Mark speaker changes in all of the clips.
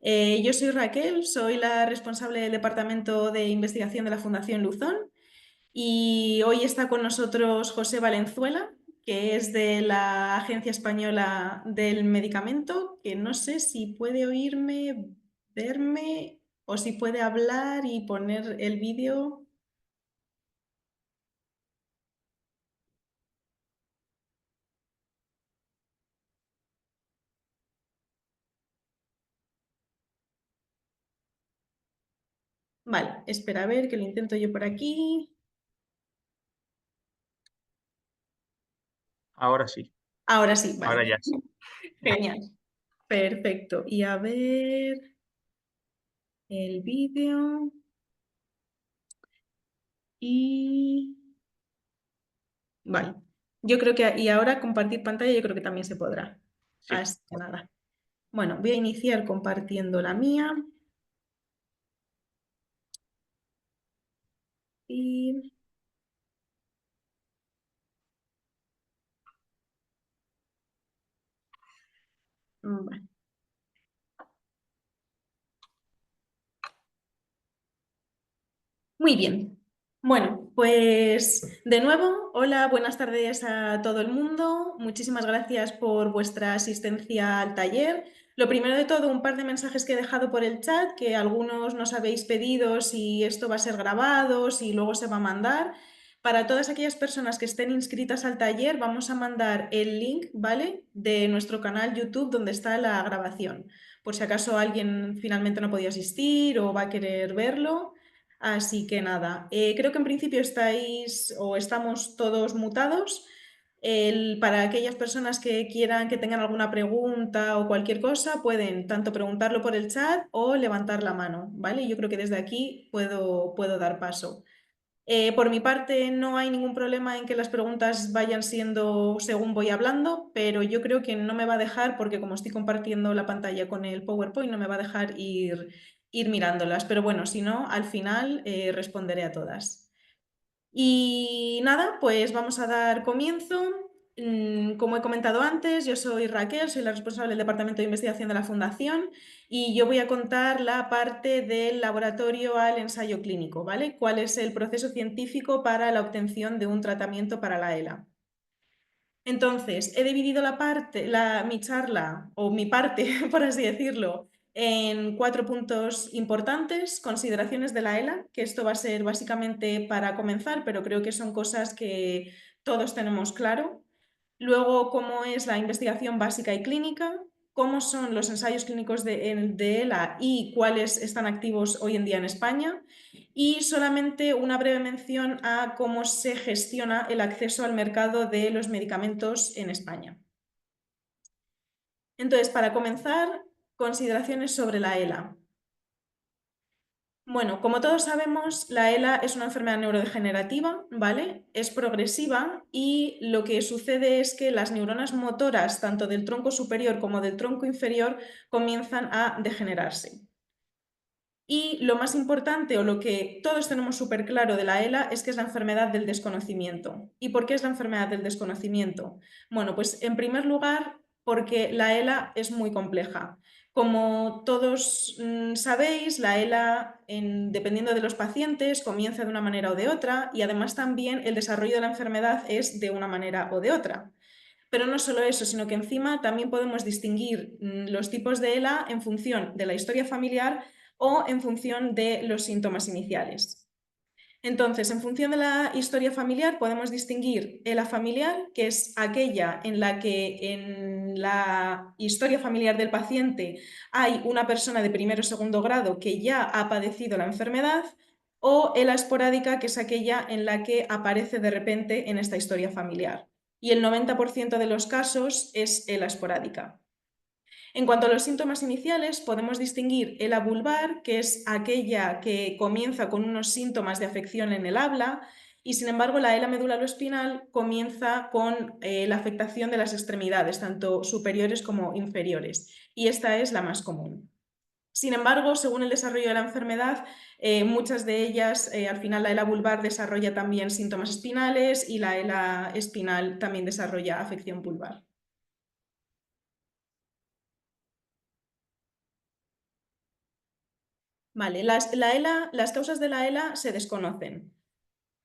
Speaker 1: Yo soy Raquel, soy la responsable del Departamento de Investigación de la Fundación Luzón y hoy está con nosotros José Valenzuela, que es de la Agencia Española del Medicamento, que no sé si puede oírme, verme o si puede hablar y poner el vídeo. Vale, espera a ver que lo intento yo por aquí.
Speaker 2: Ahora sí,
Speaker 1: Ahora sí, vale.
Speaker 2: ahora ya sí.
Speaker 1: Genial. Perfecto. Y a ver el vídeo. Y vale, yo creo que, y ahora compartir pantalla yo creo que también se podrá.
Speaker 2: Sí,
Speaker 1: Así que nada. Bueno, voy a iniciar compartiendo la mía. Y vale. Muy bien. Bueno, pues de nuevo, hola, buenas tardes a todo el mundo. Muchísimas gracias por vuestra asistencia al taller. Lo primero de todo, un par de mensajes que he dejado por el chat, que algunos nos habéis pedido si esto va a ser grabado, si luego se va a mandar. Para todas aquellas personas que estén inscritas al taller, vamos a mandar el link, ¿vale? De nuestro canal YouTube donde está la grabación. Por si acaso alguien finalmente no podía asistir o va a querer verlo. Así que nada, creo que en principio estáis o estamos todos mutados. Para aquellas personas que quieran, que tengan alguna pregunta o cualquier cosa, pueden tanto preguntarlo por el chat o levantar la mano, ¿vale? Yo creo que desde aquí puedo dar paso. Por mi parte, no hay ningún problema en que las preguntas vayan siendo según voy hablando, pero yo creo que no me va a dejar, porque como estoy compartiendo la pantalla con el PowerPoint, no me va a dejar ir mirándolas. Pero bueno, si no, al final responderé a todas. Y nada, pues vamos a dar comienzo. Como he comentado antes, yo soy Raquel, soy la responsable del Departamento de Investigación de la Fundación y yo voy a contar la parte del laboratorio al ensayo clínico, ¿vale? ¿Cuál es el proceso científico para la obtención de un tratamiento para la ELA? Entonces, he dividido mi charla, o mi parte, por así decirlo, en 4 puntos importantes: consideraciones de la ELA, que esto va a ser básicamente para comenzar, pero creo que son cosas que todos tenemos claro. Luego, cómo es la investigación básica y clínica, cómo son los ensayos clínicos de ELA y cuáles están activos hoy en día en España. Y solamente una breve mención a cómo se gestiona el acceso al mercado de los medicamentos en España. Entonces, para comenzar, consideraciones sobre la ELA. Bueno, como todos sabemos, la ELA es una enfermedad neurodegenerativa, ¿vale? Es progresiva y lo que sucede es que las neuronas motoras, tanto del tronco superior como del tronco inferior, comienzan a degenerarse. Y lo más importante, o lo que todos tenemos súper claro de la ELA, es que es la enfermedad del desconocimiento. ¿Y por qué es la enfermedad del desconocimiento? Bueno, pues en primer lugar, porque la ELA es muy compleja. Como todos sabéis, la ELA, dependiendo de los pacientes, comienza de una manera o de otra, y además también el desarrollo de la enfermedad es de una manera o de otra. Pero no solo eso, sino que encima también podemos distinguir los tipos de ELA en función de la historia familiar o en función de los síntomas iniciales. Entonces, en función de la historia familiar, podemos distinguir ELA familiar, que es aquella en la que en la historia familiar del paciente hay una persona de primero o segundo grado que ya ha padecido la enfermedad, o ELA esporádica, que es aquella en la que aparece de repente en esta historia familiar. Y el 90% de los casos es ELA esporádica. En cuanto a los síntomas iniciales, podemos distinguir ELA vulvar, que es aquella que comienza con unos síntomas de afección en el habla, y sin embargo la ELA medulaloespinal comienza con la afectación de las extremidades, tanto superiores como inferiores, y esta es la más común. Sin embargo, según el desarrollo de la enfermedad, muchas de ellas, al final la ELA vulvar desarrolla también síntomas espinales y la ELA espinal también desarrolla afección vulvar. 。Vale, las causas de la ELA se desconocen.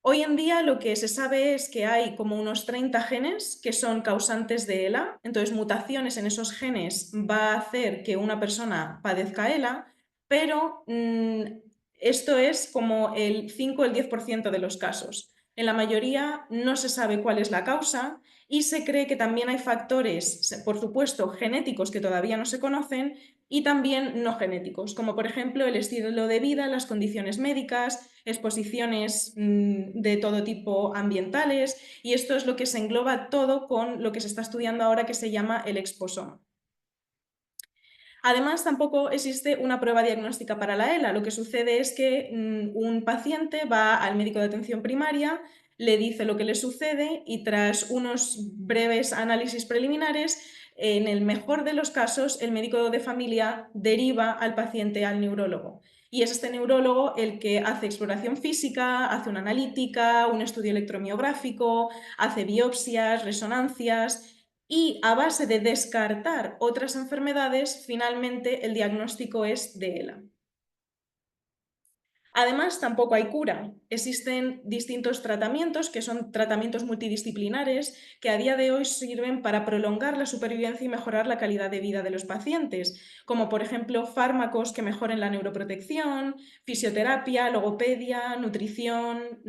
Speaker 1: Hoy en día lo que se sabe es que hay como unos 30 genes que son causantes de ELA, entonces mutaciones en esos genes va a hacer que una persona padezca ELA, pero esto es como el 5 o el 10% de los casos. En la mayoría no se sabe cuál es la causa y se cree que también hay factores, por supuesto, genéticos que todavía no se conocen y también no genéticos, como por ejemplo el estilo de vida, las condiciones médicas, exposiciones de todo tipo ambientales, y esto es lo que se engloba todo con lo que se está estudiando ahora que se llama el exposoma. Además, tampoco existe una prueba diagnóstica para la ELA. Lo que sucede es que un paciente va al médico de atención primaria, le dice lo que le sucede y tras unos breves análisis preliminares, en el mejor de los casos, el médico de familia deriva al paciente al neurólogo. Y es este neurólogo el que hace exploración física, hace una analítica, un estudio electromiográfico, hace biopsias, resonancias y a base de descartar otras enfermedades, finalmente el diagnóstico es de ELA. Además, tampoco hay cura. Existen distintos tratamientos que son tratamientos multidisciplinares que a día de hoy sirven para prolongar la supervivencia y mejorar la calidad de vida de los pacientes, como por ejemplo fármacos que mejoren la neuroprotección, fisioterapia, logopedia, nutrición,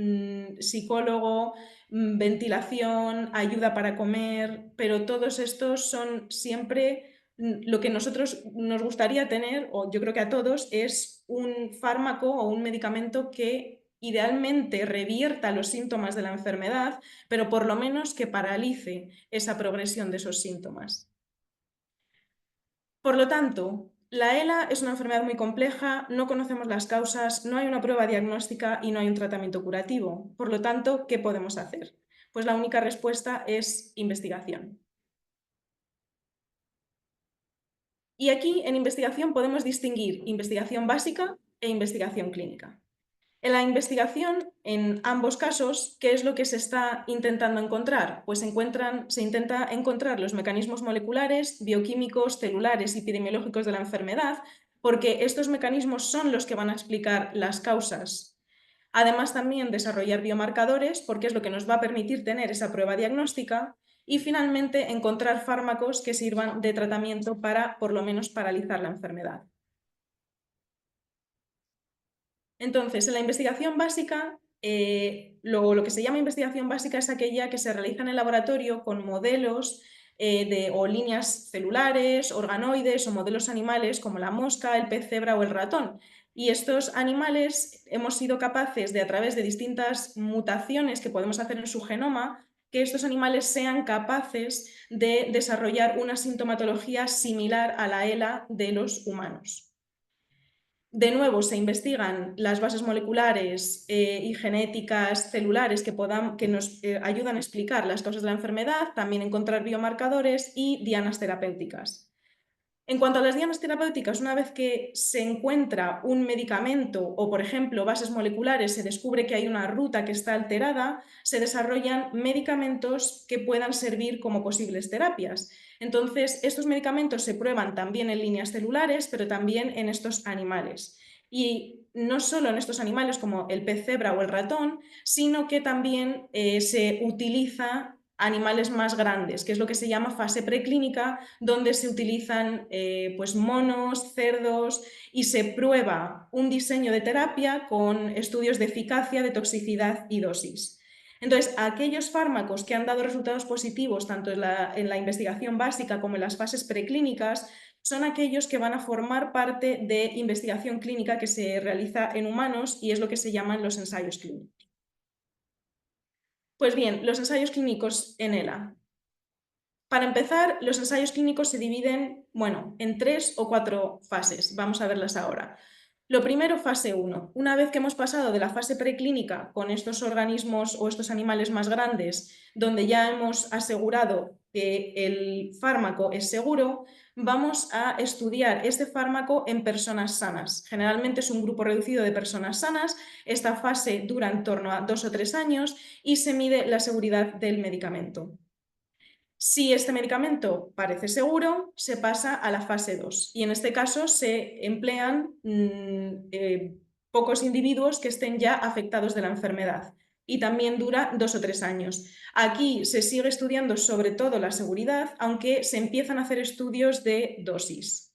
Speaker 1: psicólogo, ventilación, ayuda para comer, pero todos estos son siempre lo que nosotros nos gustaría tener, o yo creo que a todos, es un fármaco o un medicamento que idealmente revierta los síntomas de la enfermedad, pero por lo menos que paralice esa progresión de esos síntomas. Por lo tanto, la ELA es una enfermedad muy compleja, no conocemos las causas, no hay una prueba diagnóstica y no hay un tratamiento curativo. Por lo tanto, ¿qué podemos hacer? Pues la única respuesta es investigación. Y aquí en investigación podemos distinguir investigación básica e investigación clínica. En la investigación, en ambos casos, ¿qué es lo que se está intentando encontrar? Pues se intenta encontrar los mecanismos moleculares, bioquímicos, celulares y epidemiológicos de la enfermedad, porque estos mecanismos son los que van a explicar las causas. Además, también desarrollar biomarcadores, porque es lo que nos va a permitir tener esa prueba diagnóstica. Y finalmente, encontrar fármacos que sirvan de tratamiento para, por lo menos, paralizar la enfermedad. Entonces, en la investigación básica, lo que se llama investigación básica es aquella que se realiza en el laboratorio con modelos o líneas celulares, organoides o modelos animales como la mosca, el pez cebra o el ratón. Y estos animales hemos sido capaces de, a través de distintas mutaciones que podemos hacer en su genoma, que estos animales sean capaces de desarrollar una sintomatología similar a la ELA de los humanos. De nuevo, se investigan las bases moleculares y genéticas celulares que nos ayudan a explicar las causas de la enfermedad, también encontrar biomarcadores y dianas terapéuticas. En cuanto a las dianas terapéuticas, una vez que se encuentra un medicamento o, por ejemplo, bases moleculares, se descubre que hay una ruta que está alterada, se desarrollan medicamentos que puedan servir como posibles terapias. Entonces, estos medicamentos se prueban también en líneas celulares, pero también en estos animales. Y no solo en estos animales como el pez cebra o el ratón, sino que también se utiliza animales más grandes, que es lo que se llama fase preclínica, donde se utilizan pues monos, cerdos y se prueba un diseño de terapia con estudios de eficacia, de toxicidad y dosis. Entonces, aquellos fármacos que han dado resultados positivos tanto en la investigación básica como en las fases preclínicas son aquellos que van a formar parte de investigación clínica que se realiza en humanos y es lo que se llaman los ensayos clínicos. Pues bien, los ensayos clínicos en ELA. Para empezar, los ensayos clínicos se dividen, bueno, en 3 o 4 fases. Vamos a verlas ahora. Lo primero, fase 1. Una vez que hemos pasado de la fase preclínica con estos organismos o estos animales más grandes, donde ya hemos asegurado que el fármaco es seguro, vamos a estudiar este fármaco en personas sanas. Generalmente es un grupo reducido de personas sanas. Esta fase dura en torno a 2 o 3 años y se mide la seguridad del medicamento. Si este medicamento parece seguro, se pasa a la fase 2 y en este caso se emplean pocos individuos que estén ya afectados de la enfermedad y también dura 2 o 3 años. Aquí se sigue estudiando sobre todo la seguridad, aunque se empiezan a hacer estudios de dosis.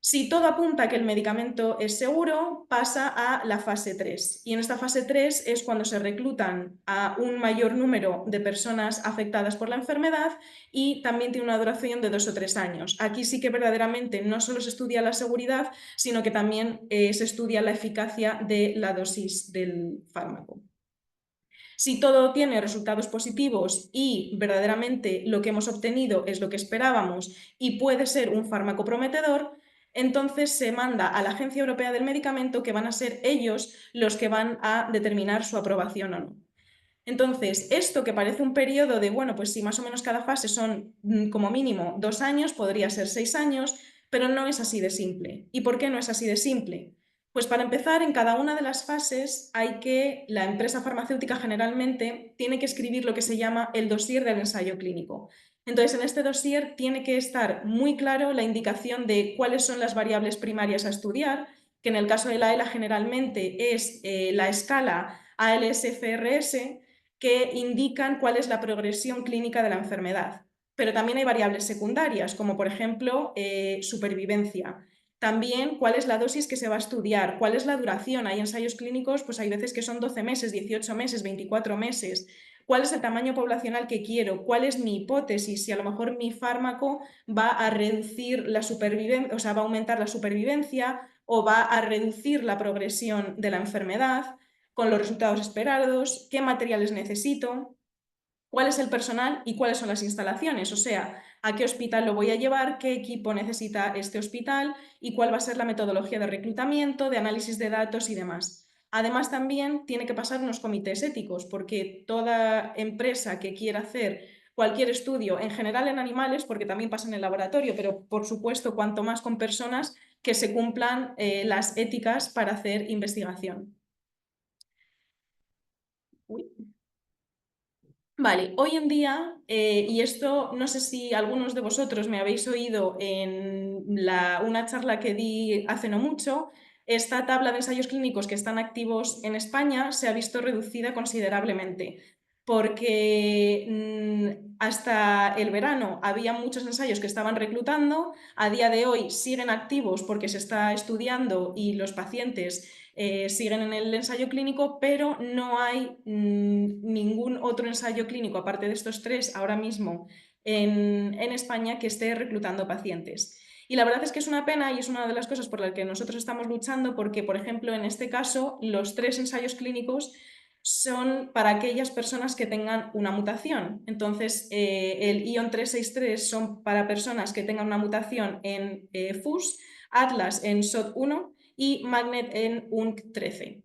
Speaker 1: Si todo apunta a que el medicamento es seguro, pasa a la fase 3. Y en esta fase 3 es cuando se reclutan a un mayor número de personas afectadas por la enfermedad y también tiene una duración de 2 o 3 años. Aquí sí que verdaderamente no solo se estudia la seguridad, sino que también se estudia la eficacia de la dosis del fármaco. Si todo tiene resultados positivos y verdaderamente lo que hemos obtenido es lo que esperábamos y puede ser un fármaco prometedor, entonces se manda a la Agencia Europea del Medicamento, que van a ser ellos los que van a determinar su aprobación o no. Entonces, esto que parece un periodo de, bueno, pues si más o menos cada fase son como mínimo 2 años, podría ser 6 años, pero no es así de simple. ¿Y por qué no es así de simple? Pues para empezar, en cada una de las fases la empresa farmacéutica generalmente tiene que escribir lo que se llama el dossier del ensayo clínico. Entonces, en este dossier tiene que estar muy claro la indicación de cuáles son las variables primarias a estudiar, que en el caso de la ELA generalmente es la escala ALS-FRS, que indican cuál es la progresión clínica de la enfermedad. Pero también hay variables secundarias, como por ejemplo supervivencia. También cuál es la dosis que se va a estudiar, cuál es la duración. Hay ensayos clínicos, pues hay veces que son 12 meses, 18 meses, 24 meses. ¿Cuál es el tamaño poblacional que quiero? ¿Cuál es mi hipótesis? Si a lo mejor mi fármaco va a reducir la supervivencia, o sea, va a aumentar la supervivencia o va a reducir la progresión de la enfermedad con los resultados esperados, qué materiales necesito, cuál es el personal y cuáles son las instalaciones, o sea, a qué hospital lo voy a llevar, qué equipo necesita este hospital y cuál va a ser la metodología de reclutamiento, de análisis de datos y demás. Además, también tiene que pasar unos comités éticos, porque toda empresa que quiera hacer cualquier estudio, en general en animales, porque también pasa en el laboratorio, pero por supuesto, cuanto más con personas, que se cumplan las éticas para hacer investigación. Uy. Vale, hoy en día, y esto no sé si algunos de vosotros me habéis oído en una charla que di hace no mucho, esta tabla de ensayos clínicos que están activos en España se ha visto reducida considerablemente, porque hasta el verano había muchos ensayos que estaban reclutando, a día de hoy siguen activos porque se está estudiando y los pacientes siguen en el ensayo clínico, pero no hay ningún otro ensayo clínico, aparte de estos 3 ahora mismo en España, que esté reclutando pacientes. Y la verdad es que es una pena y es una de las cosas por las que nosotros estamos luchando, porque, por ejemplo, en este caso, los 3 ensayos clínicos son para aquellas personas que tengan una mutación. Entonces, el ION 363 son para personas que tengan una mutación en FUS, Atlas en SOD1 y Magnet en UNC13.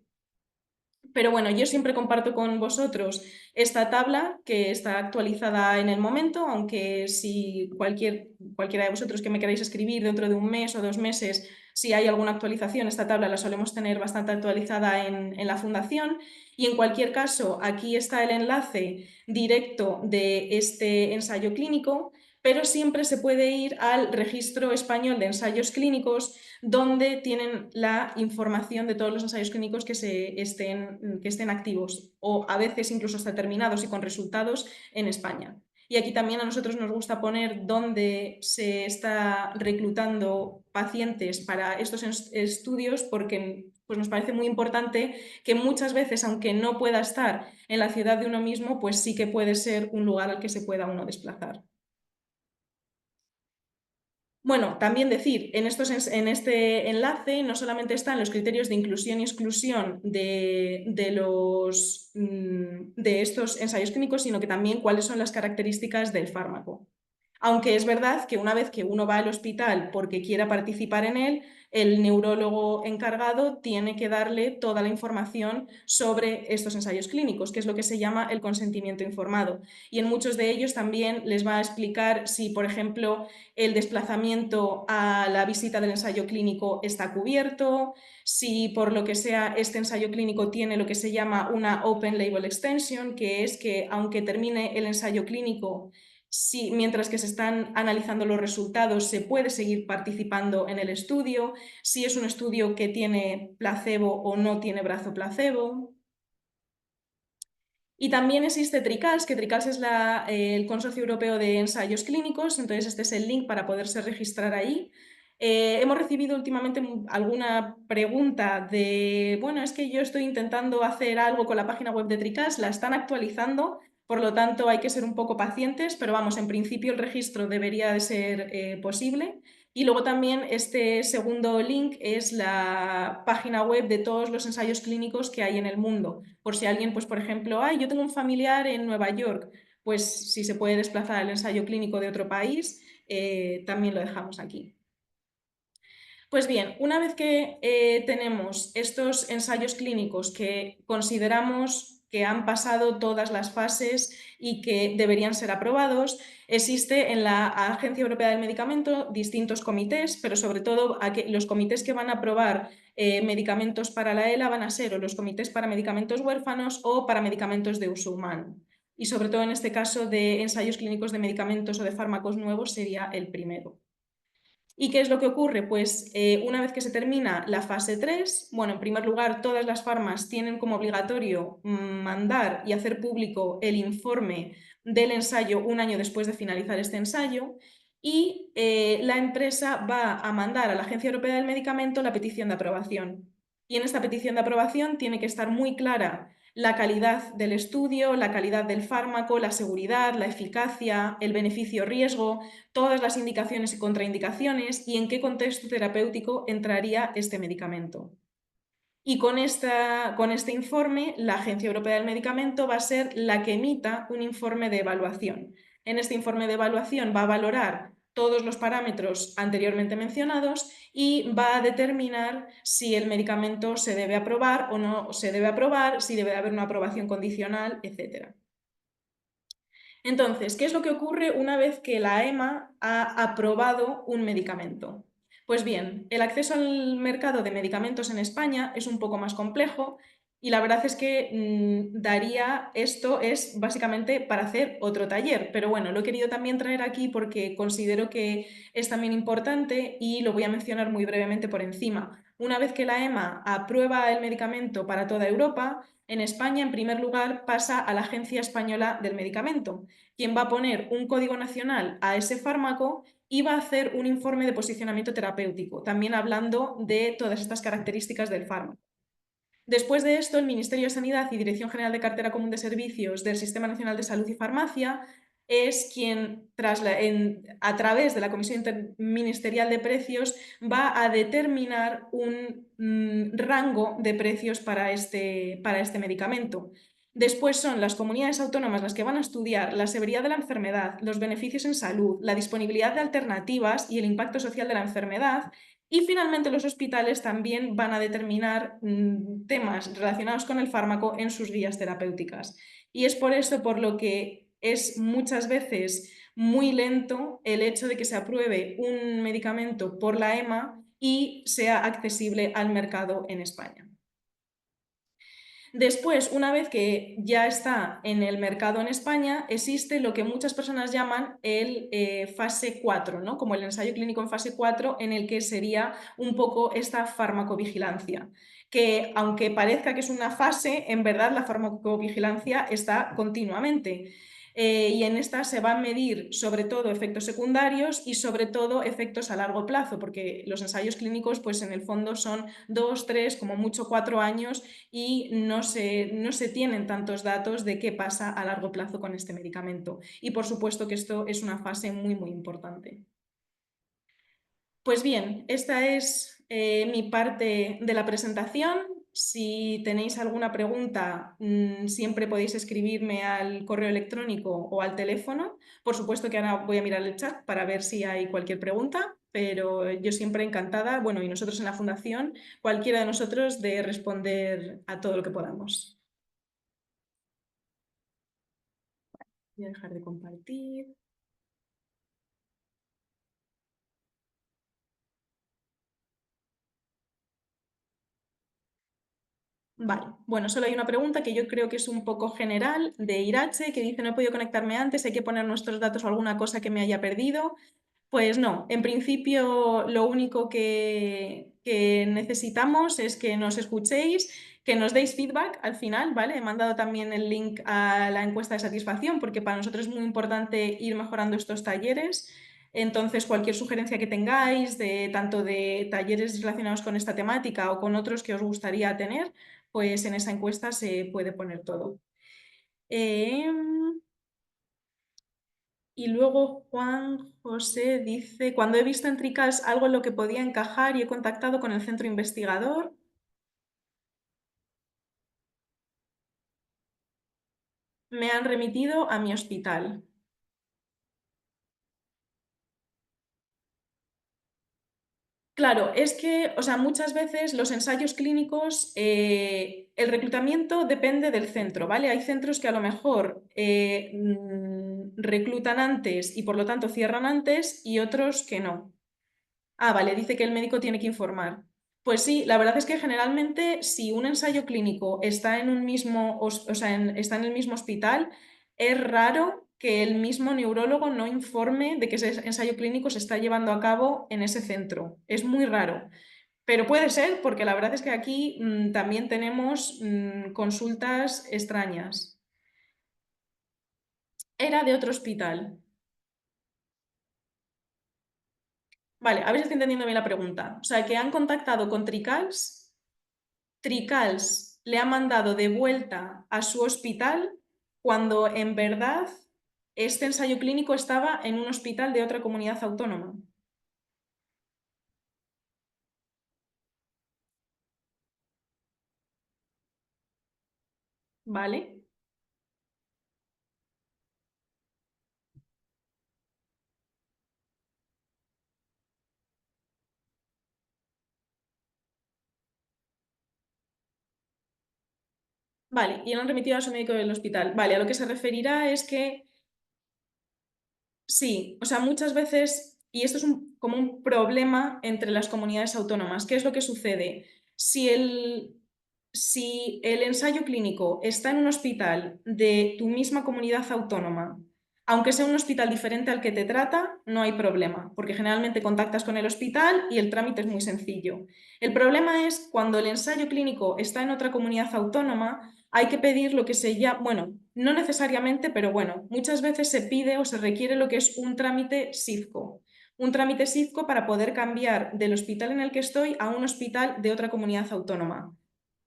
Speaker 1: Pero bueno, yo siempre comparto con vosotros esta tabla que está actualizada en el momento, aunque si cualquiera de vosotros que me queráis escribir dentro de un mes o 2 meses, si hay alguna actualización, esta tabla la solemos tener bastante actualizada en la fundación. Y en cualquier caso, aquí está el enlace directo de este ensayo clínico, pero siempre se puede ir al Registro Español de Ensayos Clínicos, donde tienen la información de todos los ensayos clínicos que estén activos o a veces incluso hasta terminados y con resultados en España. Y aquí también a nosotros nos gusta poner dónde se está reclutando pacientes para estos estudios, porque pues, nos parece muy importante que muchas veces, aunque no pueda estar en la ciudad de uno mismo, pues sí que puede ser un lugar al que se pueda uno desplazar. Bueno, también decir, en este enlace no solamente están los criterios de inclusión y exclusión de estos ensayos clínicos, sino que también cuáles son las características del fármaco. Aunque es verdad que una vez que uno va al hospital porque quiera participar en él, el neurólogo encargado tiene que darle toda la información sobre estos ensayos clínicos, que es lo que se llama el consentimiento informado. Y en muchos de ellos también les va a explicar si, por ejemplo, el desplazamiento a la visita del ensayo clínico está cubierto, si por lo que sea este ensayo clínico tiene lo que se llama una Open Label Extension, que es que aunque termine el ensayo clínico, mientras que se están analizando los resultados, se puede seguir participando en el estudio, si es un estudio que tiene placebo o no tiene brazo placebo. Y también existe TRICALS, que TRICALS es el Consorcio Europeo de Ensayos Clínicos, entonces este es el link para poderse registrar ahí. Hemos recibido últimamente alguna pregunta de, bueno, es que yo estoy intentando hacer algo con la página web de TRICALS, la están actualizando, por lo tanto hay que ser un poco pacientes, pero vamos, en principio el registro debería de ser posible. Y luego también este segundo link es la página web de todos los ensayos clínicos que hay en el mundo. Por si alguien, pues por ejemplo, yo tengo un familiar en Nueva York, pues si se puede desplazar al ensayo clínico de otro país, también lo dejamos aquí. Pues bien, una vez que tenemos estos ensayos clínicos que consideramos que han pasado todas las fases y que deberían ser aprobados, existe en la Agencia Europea del Medicamento distintos comités, pero sobre todo los comités que van a aprobar medicamentos para la ELA van a ser o los comités para medicamentos huérfanos o para medicamentos de uso humano. Y sobre todo en este caso de ensayos clínicos de medicamentos o de fármacos nuevos sería el primero. ¿Y qué es lo que ocurre? Pues una vez que se termina la fase 3, bueno, en primer lugar, todas las farmas tienen como obligatorio mandar y hacer público el informe del ensayo un año después de finalizar este ensayo y la empresa va a mandar a la Agencia Europea del Medicamento la petición de aprobación. Y en esta petición de aprobación tiene que estar muy clara la calidad del estudio, la calidad del fármaco, la seguridad, la eficacia, el beneficio-riesgo, todas las indicaciones y contraindicaciones y en qué contexto terapéutico entraría este medicamento. Y con este informe, la Agencia Europea del Medicamento va a ser la que emita un informe de evaluación. En este informe de evaluación va a valorar todos los parámetros anteriormente mencionados y va a determinar si el medicamento se debe aprobar o no se debe aprobar, si debe haber una aprobación condicional, etc. Entonces, ¿qué es lo que ocurre una vez que la EMA ha aprobado un medicamento? Pues bien, el acceso al mercado de medicamentos en España es un poco más complejo y la verdad es que esto es básicamente para hacer otro taller, pero bueno, lo he querido también traer aquí porque considero que es también importante y lo voy a mencionar muy brevemente por encima. Una vez que la EMA aprueba el medicamento para toda Europa, en España, en primer lugar, pasa a la Agencia Española del Medicamento, quien va a poner un código nacional a ese fármaco y va a hacer un informe de posicionamiento terapéutico, también hablando de todas estas características del fármaco. Después de esto, el Ministerio de Sanidad y Dirección General de Cartera Común de Servicios del Sistema Nacional de Salud y Farmacia es quien, a través de la Comisión Interministerial de Precios, va a determinar un rango de precios para este medicamento. Después son las comunidades autónomas las que van a estudiar la severidad de la enfermedad, los beneficios en salud, la disponibilidad de alternativas y el impacto social de la enfermedad. Y finalmente los hospitales también van a determinar temas relacionados con el fármaco en sus guías terapéuticas. Y es por eso por lo que es muchas veces muy lento el hecho de que se apruebe un medicamento por la EMA y sea accesible al mercado en España. Después, una vez que ya está en el mercado en España, existe lo que muchas personas llaman el fase 4, ¿no? Como el ensayo clínico en fase 4, en el que sería un poco esta farmacovigilancia, que aunque parezca que es una fase, en verdad la farmacovigilancia está continuamente. Y en esta se van a medir sobre todo efectos secundarios y sobre todo efectos a largo plazo, porque los ensayos clínicos pues en el fondo son 2, 3, como mucho 4 años y no se tienen tantos datos de qué pasa a largo plazo con este medicamento. Y por supuesto que esto es una fase muy, muy importante. Pues bien, esta es mi parte de la presentación. Si tenéis alguna pregunta, siempre podéis escribirme al correo electrónico o al teléfono. Por supuesto que ahora voy a mirar el chat para ver si hay cualquier pregunta, pero yo siempre encantada, bueno, y nosotros en la Fundación, cualquiera de nosotros, de responder a todo lo que podamos. Voy a dejar de compartir. Vale, bueno, solo hay una pregunta que yo creo que es un poco general de Irache, que dice: no he podido conectarme antes, hay que poner nuestros datos o alguna cosa que me haya perdido. Pues no, en principio lo único que necesitamos es que nos escuchéis, que nos deis feedback al final, ¿vale? He mandado también el link a la encuesta de satisfacción porque para nosotros es muy importante ir mejorando estos talleres. Entonces, cualquier sugerencia que tengáis, de, tanto de talleres relacionados con esta temática o con otros que os gustaría tener, pues en esa encuesta se puede poner todo. Em, y luego Juan José dice: cuando he visto en Tricals algo en lo que podía encajar y he contactado con el centro investigador, me han remitido a mi hospital. Claro, es que, o sea, muchas veces los ensayos clínicos, el reclutamiento depende del centro, ¿vale? Hay centros que a lo mejor reclutan antes y por lo tanto cierran antes y otros que no. Ah, vale, dice que el médico tiene que informar. Pues sí, la verdad es que generalmente si un ensayo clínico está en un mismo, o sea, está en el mismo hospital, es raro que el mismo neurólogo no informe de que ese ensayo clínico se está llevando a cabo en ese centro. Es muy raro. Pero puede ser, porque la verdad es que aquí también tenemos consultas extrañas. Era de otro hospital. Vale, a ver si estoy entendiendo bien la pregunta. O sea, que han contactado con Tricals. Tricals le ha mandado de vuelta a su hospital cuando en verdad este ensayo clínico estaba en un hospital de otra comunidad autónoma. ¿Vale? Vale, y lo han remitido a su médico del hospital. Vale, a lo que se referirá es que sí, o sea, muchas veces, y esto es como un problema entre las comunidades autónomas. ¿Qué es lo que sucede? Si si el ensayo clínico está en un hospital de tu misma comunidad autónoma, aunque sea un hospital diferente al que te trata, no hay problema, porque generalmente contactas con el hospital y el trámite es muy sencillo. El problema es cuando el ensayo clínico está en otra comunidad autónoma, hay que pedir lo que se llama, bueno, no necesariamente, pero bueno, muchas veces se pide o se requiere lo que es un trámite SIFCO. Un trámite SIFCO para poder cambiar del hospital en el que estoy a un hospital de otra comunidad autónoma.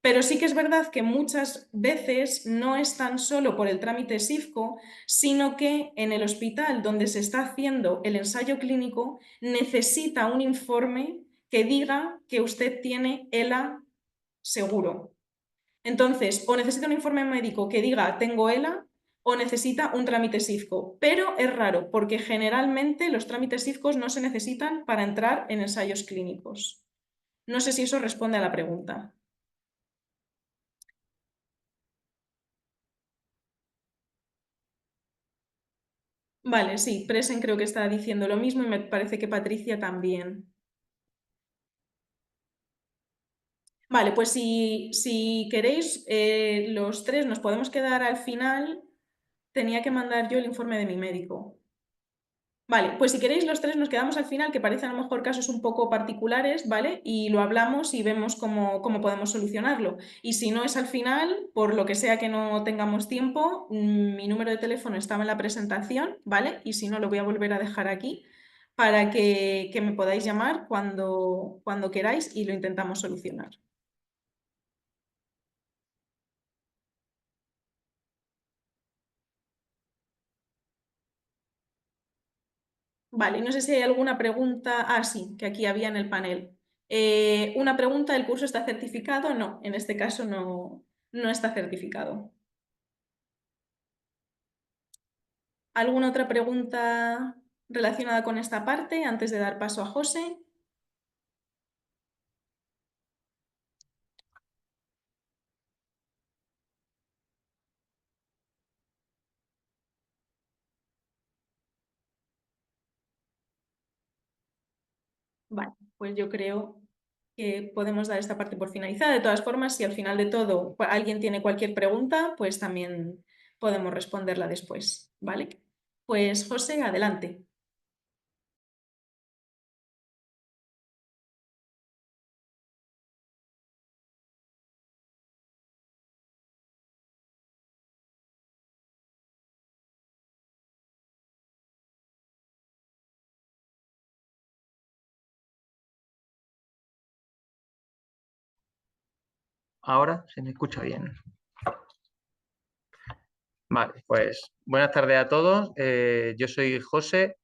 Speaker 1: Pero sí que es verdad que muchas veces no es tan solo por el trámite SIFCO, sino que en el hospital donde se está haciendo el ensayo clínico necesita un informe que diga que usted tiene ELA seguro. Entonces, o necesita un informe médico que diga tengo ELA o necesita un trámite SIFCO. Pero es raro porque generalmente los trámites SIFCOs no se necesitan para entrar en ensayos clínicos. No sé si eso responde a la pregunta. Vale, sí, Presen creo que está diciendo lo mismo y me parece que Patricia también. Vale, pues si queréis, los tres nos podemos quedar al final. Tenía que mandar yo el informe de mi médico. Vale, pues si queréis los tres nos quedamos al final, que parecen a lo mejor casos un poco particulares, ¿vale? Y lo hablamos y vemos cómo podemos solucionarlo. Y si no es al final, por lo que sea que no tengamos tiempo, mi número de teléfono estaba en la presentación, ¿vale? Y si no, lo voy a volver a dejar aquí para que me podáis llamar cuando queráis y lo intentamos solucionar. Vale, no sé si hay alguna pregunta. Ah, sí, que aquí había en el panel. Una pregunta: ¿el curso está certificado? No, en este caso no está certificado. ¿Alguna otra pregunta relacionada con esta parte antes de dar paso a José? Vale, pues yo creo que podemos dar esta parte por finalizada. De todas formas, si al final de todo alguien tiene cualquier pregunta, pues también podemos responderla después, ¿vale? Pues José, adelante.
Speaker 2: Ahora se me escucha bien. Vale, pues buenas tardes a todos. Yo soy José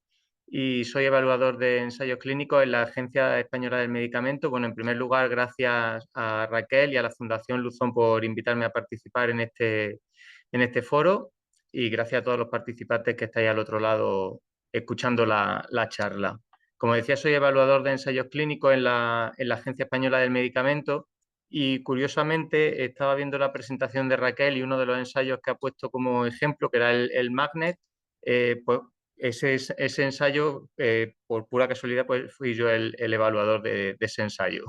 Speaker 2: y soy evaluador de ensayos clínicos en la Agencia Española del Medicamento. Bueno, en primer lugar, gracias a Raquel y a la Fundación Luzón por invitarme a participar en este foro y gracias a todos los participantes que estáis al otro lado escuchando la charla. Como decía, soy evaluador de ensayos clínicos en la Agencia Española del Medicamento. Y curiosamente estaba viendo la presentación de Raquel y uno de los ensayos que ha puesto como ejemplo, que era el Magnet, pues ese ensayo, por pura casualidad, pues fui yo el evaluador de ese ensayo.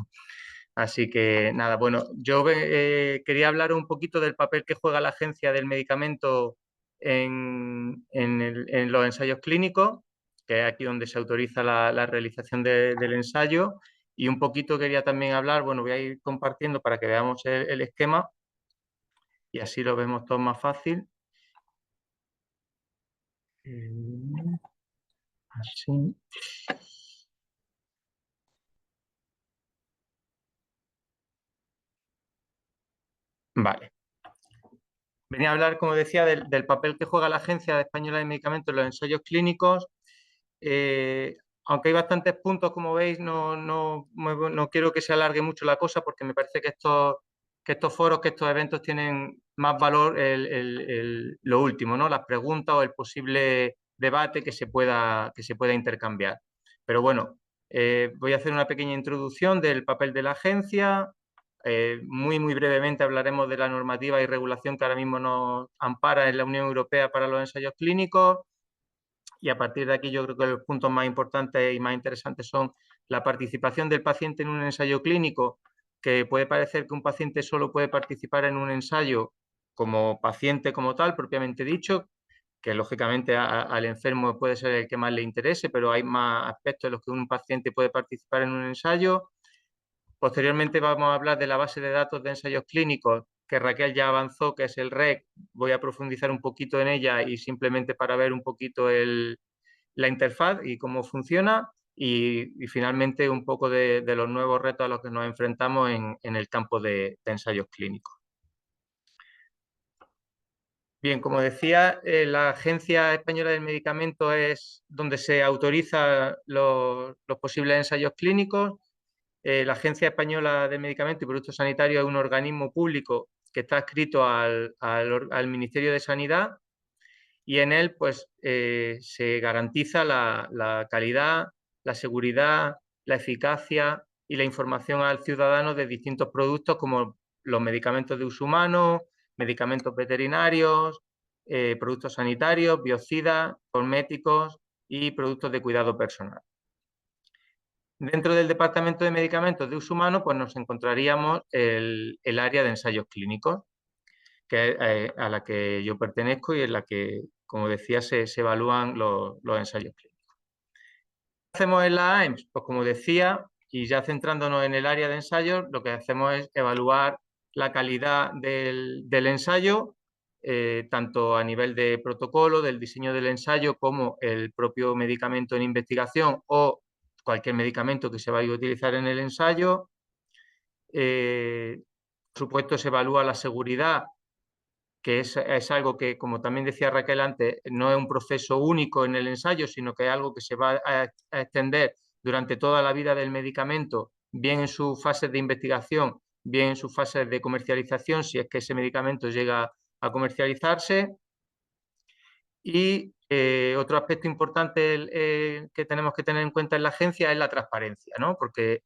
Speaker 2: Así que nada, bueno, yo quería hablar un poquito del papel que juega la Agencia del Medicamento en los ensayos clínicos, que es aquí donde se autoriza la realización del ensayo. Y un poquito quería también hablar, bueno, voy a ir compartiendo para que veamos el esquema y así lo vemos todo más fácil. Así. Vale. Venía a hablar, como decía, del papel que juega la Agencia Española de Medicamentos en los ensayos clínicos. Aunque hay bastantes puntos, como veis, no quiero que se alargue mucho la cosa porque me parece que estos foros, que estos eventos tienen más valor lo último, ¿no? Las preguntas o el posible debate que se pueda intercambiar. Pero bueno, voy a hacer una pequeña introducción del papel de la agencia. Muy brevemente hablaremos de la normativa y regulación que ahora mismo nos ampara en la Unión Europea para los ensayos clínicos. Y a partir de aquí yo creo que los puntos más importantes y más interesantes son la participación del paciente en un ensayo clínico, que puede parecer que un paciente solo puede participar en un ensayo como paciente como tal, propiamente dicho, que lógicamente al enfermo puede ser el que más le interese, pero hay más aspectos en los que un paciente puede participar en un ensayo. Posteriormente vamos a hablar de la base de datos de ensayos clínicos, que Raquel ya avanzó, que es el REC. Voy a profundizar un poquito en ella y simplemente para ver un poquito la interfaz y cómo funciona. Y finalmente un poco de los nuevos retos a los que nos enfrentamos en el campo de ensayos clínicos. Bien, como decía, la Agencia Española del Medicamento es donde se autorizan los posibles ensayos clínicos. La Agencia Española de Medicamentos y Productos Sanitarios es un organismo público que está adscrito al Ministerio de Sanidad y en él pues, se garantiza la calidad, la seguridad, la eficacia y la información al ciudadano de distintos productos como los medicamentos de uso humano, medicamentos veterinarios, productos sanitarios, biocidas, cosméticos y productos de cuidado personal. Dentro del Departamento de Medicamentos de Uso Humano, pues nos encontraríamos el área de ensayos clínicos, que es a la que yo pertenezco y en la que, como decía, se evalúan los ensayos clínicos. ¿Qué hacemos en la AEMS? Pues como decía, y ya centrándonos en el área de ensayos, lo que hacemos es evaluar la calidad del ensayo, tanto a nivel de protocolo, del diseño del ensayo, como el propio medicamento en investigación o cualquier medicamento que se vaya a utilizar en el ensayo. Por supuesto, se evalúa la seguridad, que es algo que, como también decía Raquel antes, no es un proceso único en el ensayo, sino que es algo que se va a extender durante toda la vida del medicamento, bien en sus fases de investigación, bien en sus fases de comercialización, si es que ese medicamento llega a comercializarse. Y otro aspecto importante que tenemos que tener en cuenta en la agencia es la transparencia, ¿no? Porque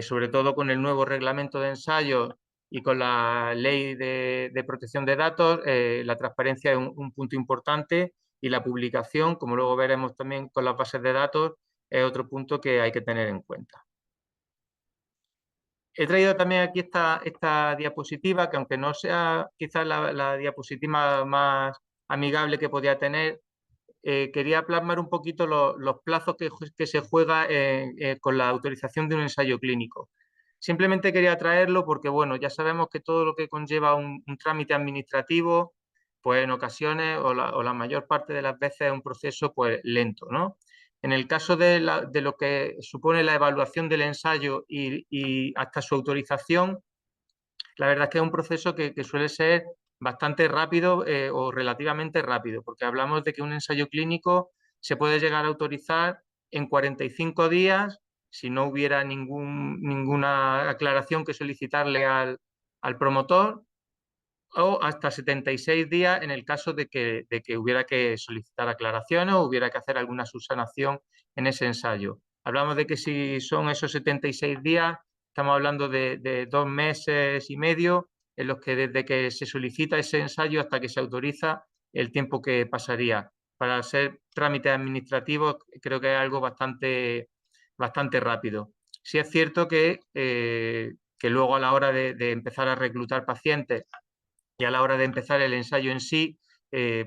Speaker 2: sobre todo con el nuevo reglamento de ensayos y con la ley de protección de datos, la transparencia es un punto importante y la publicación, como luego veremos también con las bases de datos, es otro punto que hay que tener en cuenta. He traído también aquí esta diapositiva, que aunque no sea quizás la diapositiva más amigable que podía tener, quería plasmar un poquito los plazos que se juega con la autorización de un ensayo clínico. Simplemente quería traerlo porque, bueno, ya sabemos que todo lo que conlleva un trámite administrativo, pues en ocasiones o la mayor parte de las veces es un proceso pues lento, ¿no? En el caso de lo que supone la evaluación del ensayo y hasta su autorización, la verdad es que es un proceso que suele ser bastante rápido o relativamente rápido, porque hablamos de que un ensayo clínico se puede llegar a autorizar en 45 días si no hubiera ninguna aclaración que solicitarle al promotor, o hasta 76 días en el caso de que hubiera que solicitar aclaraciones o hubiera que hacer alguna subsanación en ese ensayo. Hablamos de que si son esos 76 días, estamos hablando de 2 meses y medio en los que desde que se solicita ese ensayo hasta que se autoriza el tiempo que pasaría. Para ser trámites administrativos creo que es algo bastante rápido. Sí es cierto que luego a la hora de empezar a reclutar pacientes y a la hora de empezar el ensayo en sí,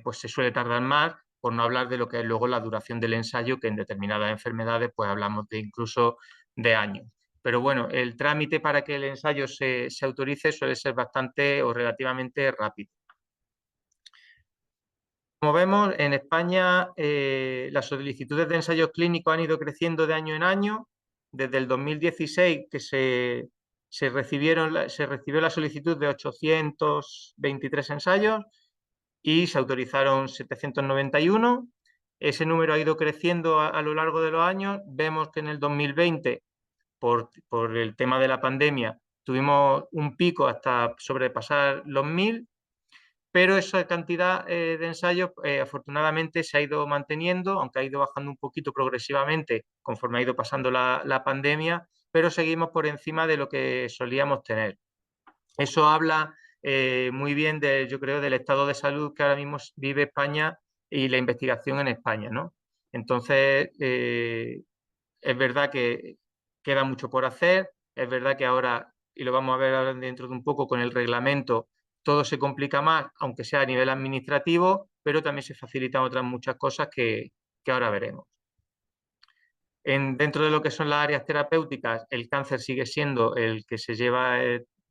Speaker 2: pues se suele tardar más, por no hablar de lo que es luego la duración del ensayo, que en determinadas enfermedades pues hablamos de incluso de años. Pero bueno, el trámite para que el ensayo se autorice suele ser bastante o relativamente rápido. Como vemos, en España las solicitudes de ensayos clínicos han ido creciendo de año en año. Desde el 2016 que se recibió la solicitud de 823 ensayos y se autorizaron 791. Ese número ha ido creciendo a lo largo de los años. Vemos que en el 2020, por el tema de la pandemia, tuvimos un pico hasta sobrepasar los 1000, pero esa cantidad de ensayos afortunadamente se ha ido manteniendo, aunque ha ido bajando un poquito progresivamente conforme ha ido pasando la pandemia, pero seguimos por encima de lo que solíamos tener. Eso habla muy bien, yo creo, del estado de salud que ahora mismo vive España y la investigación en España, ¿no? Entonces, es verdad que queda mucho por hacer, es verdad que ahora, y lo vamos a ver ahora dentro de un poco con el reglamento, todo se complica más, aunque sea a nivel administrativo, pero también se facilitan otras muchas cosas que ahora veremos. Dentro de lo que son las áreas terapéuticas, el cáncer sigue siendo el que se lleva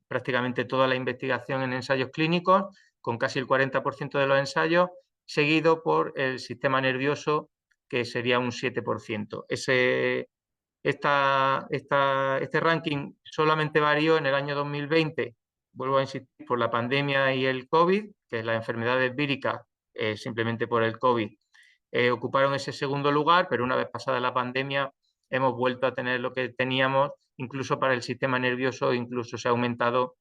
Speaker 2: prácticamente toda la investigación en ensayos clínicos, con casi el 40% de los ensayos, seguido por el sistema nervioso, que sería un 7%. Este ranking solamente varió en el año 2020, vuelvo a insistir, por la pandemia y el COVID, que las enfermedades víricas, simplemente por el COVID, ocuparon ese segundo lugar, pero una vez pasada la pandemia hemos vuelto a tener lo que teníamos, incluso para el sistema nervioso, incluso se ha aumentado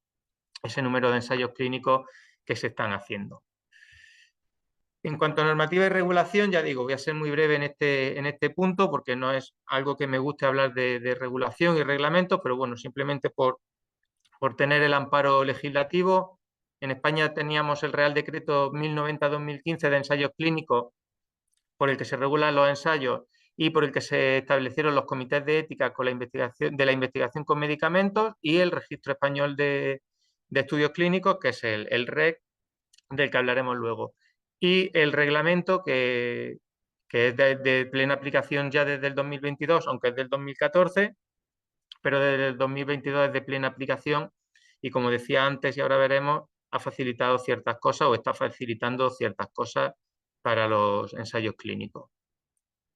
Speaker 2: ese número de ensayos clínicos que se están haciendo. En cuanto a normativa y regulación, ya digo, voy a ser muy breve en este punto porque no es algo que me guste hablar de regulación y reglamentos, pero bueno, simplemente por tener el amparo legislativo. En España teníamos el Real Decreto 1090-2015 de ensayos clínicos, por el que se regulan los ensayos y por el que se establecieron los comités de ética con la investigación con medicamentos, y el Registro Español de Estudios Clínicos, que es el REC, del que hablaremos luego. Y el reglamento que es de plena aplicación ya desde el 2022, aunque es del 2014, pero desde el 2022 es de plena aplicación y, como decía antes y ahora veremos, ha facilitado ciertas cosas o está facilitando ciertas cosas para los ensayos clínicos.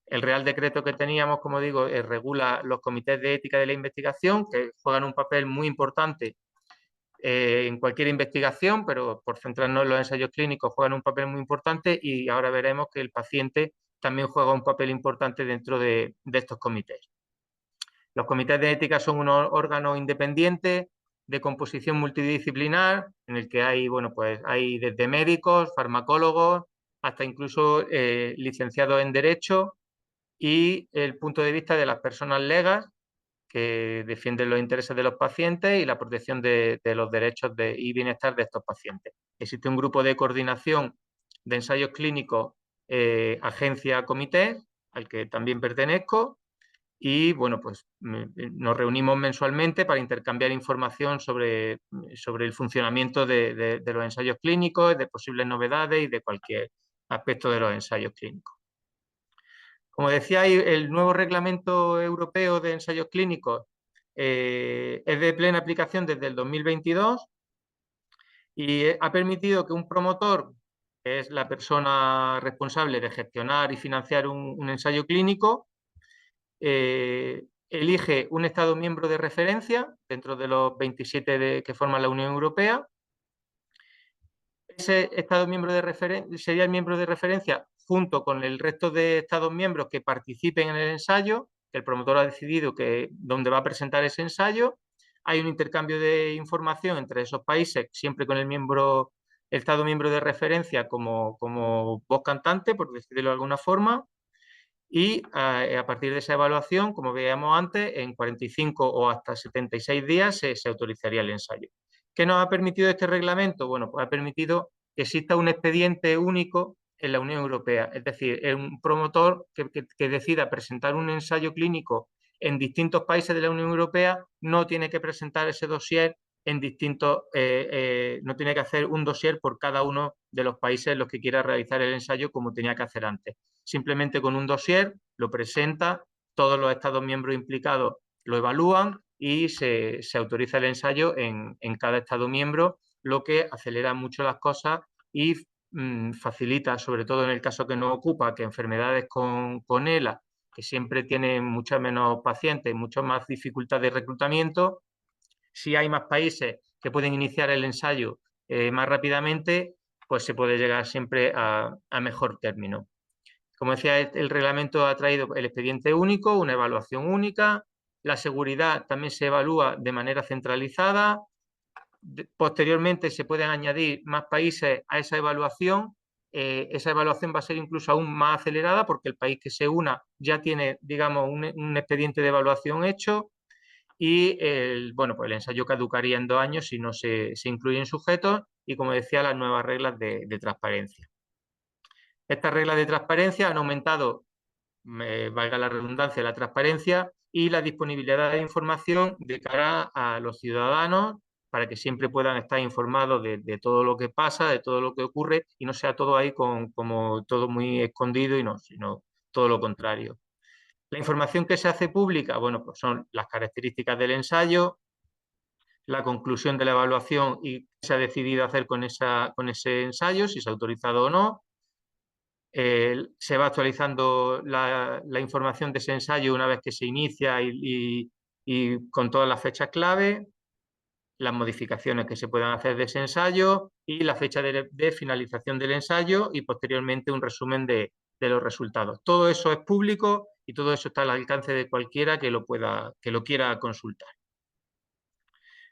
Speaker 2: El Real Decreto que teníamos, como digo, regula los comités de ética de la investigación, que juegan un papel muy importante en cualquier investigación, pero por centrarnos en los ensayos clínicos juegan un papel muy importante, y ahora veremos que el paciente también juega un papel importante dentro de estos comités. Los comités de ética son unos órganos independientes de composición multidisciplinar, en el que hay, bueno, pues hay desde médicos, farmacólogos, hasta incluso licenciados en Derecho, y el punto de vista de las personas legas, que defienden los intereses de los pacientes y la protección de los derechos y bienestar de estos pacientes. Existe un grupo de coordinación de ensayos clínicos, agencia-comité, al que también pertenezco, y bueno, pues nos reunimos mensualmente para intercambiar información sobre el funcionamiento de los ensayos clínicos, de posibles novedades y de cualquier aspecto de los ensayos clínicos. Como decía, el nuevo reglamento europeo de ensayos clínicos es de plena aplicación desde el 2022 y ha permitido que un promotor, que es la persona responsable de gestionar y financiar un ensayo clínico, elige un Estado miembro de referencia dentro de los 27 que forman la Unión Europea. Ese Estado miembro de referencia sería el miembro de referencia junto con el resto de Estados miembros que participen en el ensayo, que el promotor ha decidido dónde va a presentar ese ensayo. Hay un intercambio de información entre esos países, siempre con el Estado miembro de referencia como voz cantante, por decirlo de alguna forma, y a partir de esa evaluación, como veíamos antes, en 45 o hasta 76 días se autorizaría el ensayo. ¿Qué nos ha permitido este reglamento? Bueno, pues ha permitido que exista un expediente único en la Unión Europea, es decir, un promotor que decida presentar un ensayo clínico en distintos países de la Unión Europea no tiene que presentar ese dossier en no tiene que hacer un dossier por cada uno de los países en los que quiera realizar el ensayo como tenía que hacer antes. Simplemente con un dossier lo presenta, todos los Estados miembros implicados lo evalúan y se autoriza el ensayo en cada Estado miembro, lo que acelera mucho las cosas y facilita, sobre todo en el caso que nos ocupa, que enfermedades con ELA, que siempre tienen muchas menos pacientes, mucho más dificultad de reclutamiento. Si hay más países que pueden iniciar el ensayo más rápidamente, pues se puede llegar siempre a mejor término. Como decía, el reglamento ha traído el expediente único, una evaluación única, la seguridad también se evalúa de manera centralizada, posteriormente se pueden añadir más países a esa evaluación va a ser incluso aún más acelerada porque el país que se una ya tiene, digamos, un expediente de evaluación hecho y bueno, pues el ensayo caducaría en 2 años si no se incluyen sujetos y, como decía, las nuevas reglas de transparencia. Estas reglas de transparencia han aumentado, valga la redundancia, la transparencia y la disponibilidad de información de cara a los ciudadanos para que siempre puedan estar informados de todo lo que pasa, de todo lo que ocurre y no sea todo ahí como todo muy escondido y no, sino todo lo contrario. La información que se hace pública, bueno, pues son las características del ensayo, la conclusión de la evaluación y qué se ha decidido hacer con ese ensayo, si se ha autorizado o no. Se va actualizando la información de ese ensayo una vez que se inicia y con todas las fechas clave, las modificaciones que se puedan hacer de ese ensayo y la fecha de finalización del ensayo y posteriormente un resumen de los resultados. Todo eso es público y todo eso está al alcance de cualquiera que lo quiera consultar.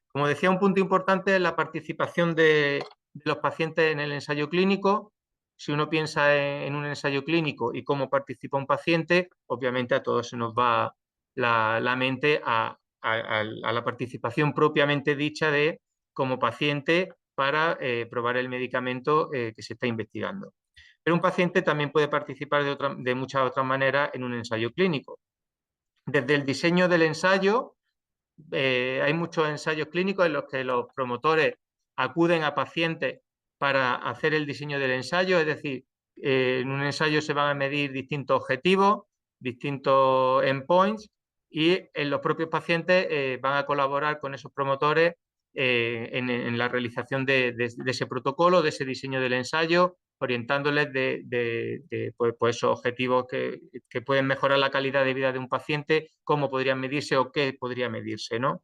Speaker 2: Como decía, un punto importante es la participación de los pacientes en el ensayo clínico. Si uno piensa en un ensayo clínico y cómo participa un paciente, obviamente a todos se nos va la mente a la participación propiamente dicha como paciente para probar el medicamento que se está investigando. Pero un paciente también puede participar de muchas otras maneras en un ensayo clínico. Desde el diseño del ensayo, hay muchos ensayos clínicos en los que los promotores acuden a pacientes para hacer el diseño del ensayo, es decir, en un ensayo se van a medir distintos objetivos, distintos endpoints y los propios pacientes van a colaborar con esos promotores en la realización de ese protocolo, de ese diseño del ensayo, orientándoles pues esos objetivos que pueden mejorar la calidad de vida de un paciente, cómo podrían medirse o qué podría medirse, ¿no?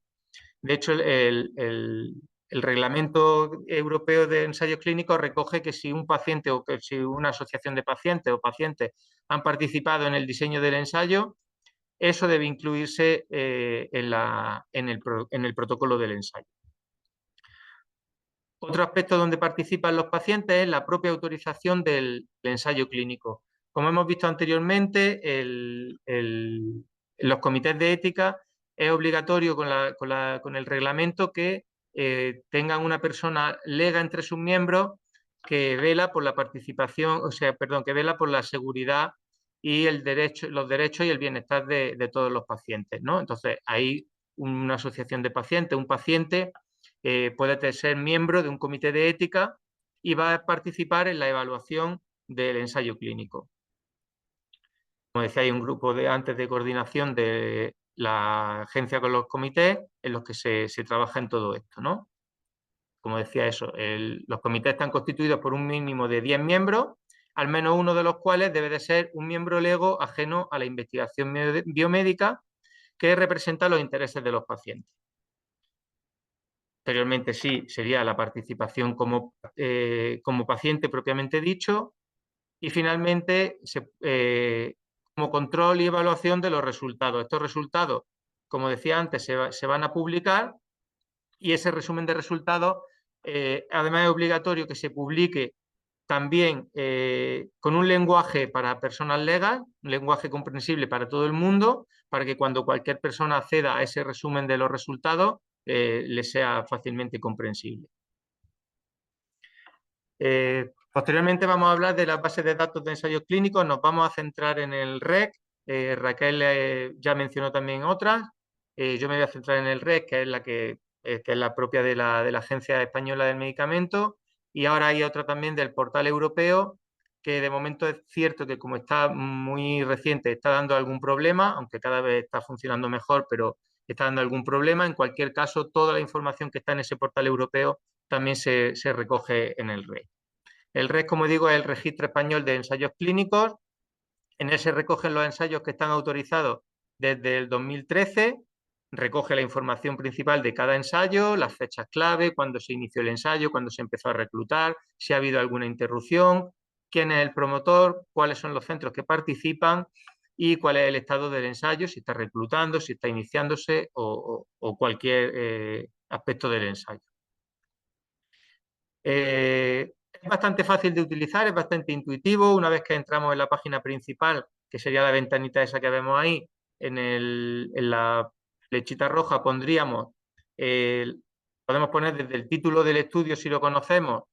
Speaker 2: De hecho, el Reglamento Europeo de Ensayos Clínicos recoge que si un paciente o que si una asociación de pacientes o pacientes han participado en el diseño del ensayo, eso debe incluirse en el protocolo del ensayo. Otro aspecto donde participan los pacientes es la propia autorización del ensayo clínico. Como hemos visto anteriormente, los comités de ética es obligatorio con el reglamento que tengan una persona lega entre sus miembros que vela por la participación, que vela por la seguridad y los derechos y el bienestar de todos los pacientes, ¿no? Entonces, hay una asociación de pacientes, un paciente puede ser miembro de un comité de ética y va a participar en la evaluación del ensayo clínico. Como decía, hay un grupo antes de coordinación de la agencia con los comités en los que se trabaja en todo esto, ¿no? Como decía eso, los comités están constituidos por un mínimo de 10 miembros, al menos uno de los cuales debe de ser un miembro lego ajeno a la investigación biomédica que representa los intereses de los pacientes. Anteriormente sí, sería la participación como paciente propiamente dicho, y finalmente como control y evaluación de los resultados. Estos resultados, como decía antes, se van a publicar, y ese resumen de resultados, además es obligatorio que se publique también con un lenguaje para personas legal, un lenguaje comprensible para todo el mundo, para que cuando cualquier persona acceda a ese resumen de los resultados, le sea fácilmente comprensible. Posteriormente vamos a hablar de las bases de datos de ensayos clínicos, nos vamos a centrar en el REC, Raquel ya mencionó también otras, yo me voy a centrar en el REC, que es la propia de la Agencia Española del Medicamento, y ahora hay otra también del portal europeo, que de momento es cierto que como está muy reciente está dando algún problema, aunque cada vez está funcionando mejor, pero está dando algún problema. En cualquier caso, toda la información que está en ese portal europeo también se recoge en el REC. El REC, como digo, es el Registro Español de Ensayos Clínicos. En él se recogen los ensayos que están autorizados desde el 2013, recoge la información principal de cada ensayo, las fechas clave, cuándo se inició el ensayo, cuándo se empezó a reclutar, si ha habido alguna interrupción, quién es el promotor, cuáles son los centros que participan y cuál es el estado del ensayo, si está reclutando, si está iniciándose o cualquier aspecto del ensayo. Es bastante fácil de utilizar, es bastante intuitivo. Una vez que entramos en la página principal, que sería la ventanita esa que vemos ahí, en la flechita roja pondríamos, podemos poner desde el título del estudio, si lo conocemos,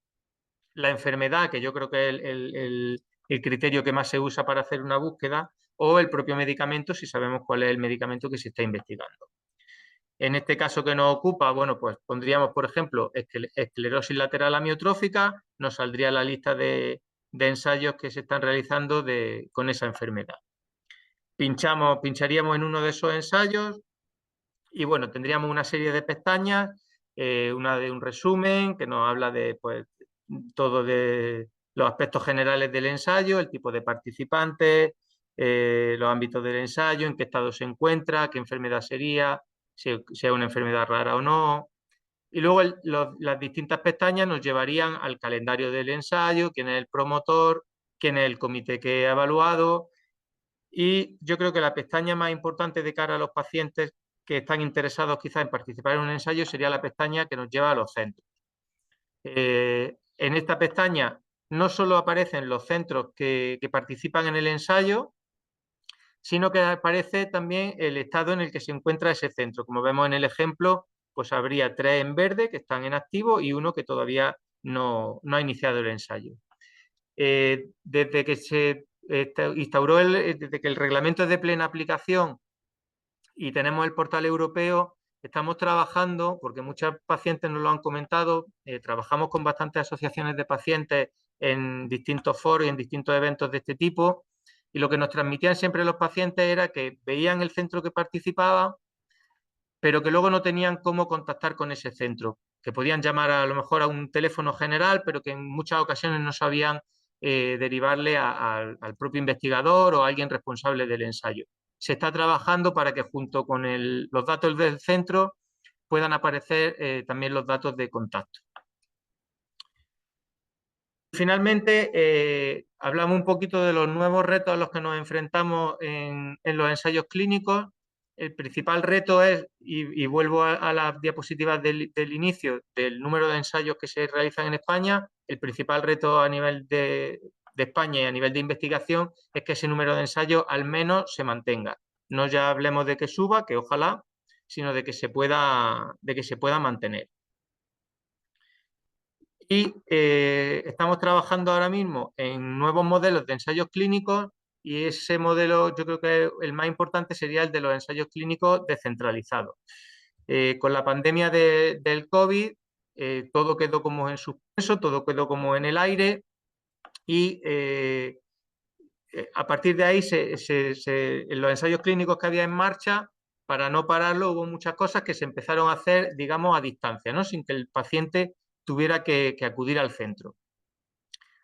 Speaker 2: la enfermedad, que yo creo que es el criterio que más se usa para hacer una búsqueda, o el propio medicamento, si sabemos cuál es el medicamento que se está investigando. En este caso que nos ocupa, bueno, pues pondríamos, por ejemplo, esclerosis lateral amiotrófica, nos saldría la lista de ensayos que se están realizando con esa enfermedad. Pincharíamos en uno de esos ensayos y, bueno, tendríamos una serie de pestañas, una de un resumen que nos habla de, pues, todo de los aspectos generales del ensayo, el tipo de participantes, los ámbitos del ensayo, en qué estado se encuentra, qué enfermedad sería, si es una enfermedad rara o no. Y luego las distintas pestañas nos llevarían al calendario del ensayo, quién es el promotor, quién es el comité que ha evaluado. Y yo creo que la pestaña más importante de cara a los pacientes que están interesados quizás en participar en un ensayo sería la pestaña que nos lleva a los centros. En esta pestaña no solo aparecen los centros que participan en el ensayo, sino que aparece también el estado en el que se encuentra ese centro. Como vemos en el ejemplo, pues habría 3 en verde que están en activo y uno que todavía no ha iniciado el ensayo. Desde que se instauró desde que el reglamento es de plena aplicación y tenemos el portal europeo, estamos trabajando, porque muchos pacientes nos lo han comentado, trabajamos con bastantes asociaciones de pacientes en distintos foros y en distintos eventos de este tipo, y lo que nos transmitían siempre los pacientes era que veían el centro que participaba, pero que luego no tenían cómo contactar con ese centro, que podían llamar a lo mejor a un teléfono general, pero que en muchas ocasiones no sabían derivarle al propio investigador o a alguien responsable del ensayo. Se está trabajando para que junto con los datos del centro puedan aparecer también los datos de contacto. Finalmente, hablamos un poquito de los nuevos retos a los que nos enfrentamos en los ensayos clínicos. El principal reto es, y vuelvo a las diapositivas del inicio, del número de ensayos que se realizan en España. El principal reto a nivel de España y a nivel de investigación es que ese número de ensayos al menos se mantenga. No ya hablemos de que suba, que ojalá, sino de que se pueda mantener. Y estamos trabajando ahora mismo en nuevos modelos de ensayos clínicos y ese modelo yo creo que el más importante sería el de los ensayos clínicos descentralizados. Con la pandemia del COVID, todo quedó como en suspenso, todo quedó como en el aire y a partir de ahí, en los ensayos clínicos que había en marcha, para no pararlo, hubo muchas cosas que se empezaron a hacer, digamos, a distancia, ¿no? Sin que el paciente tuviera que acudir al centro.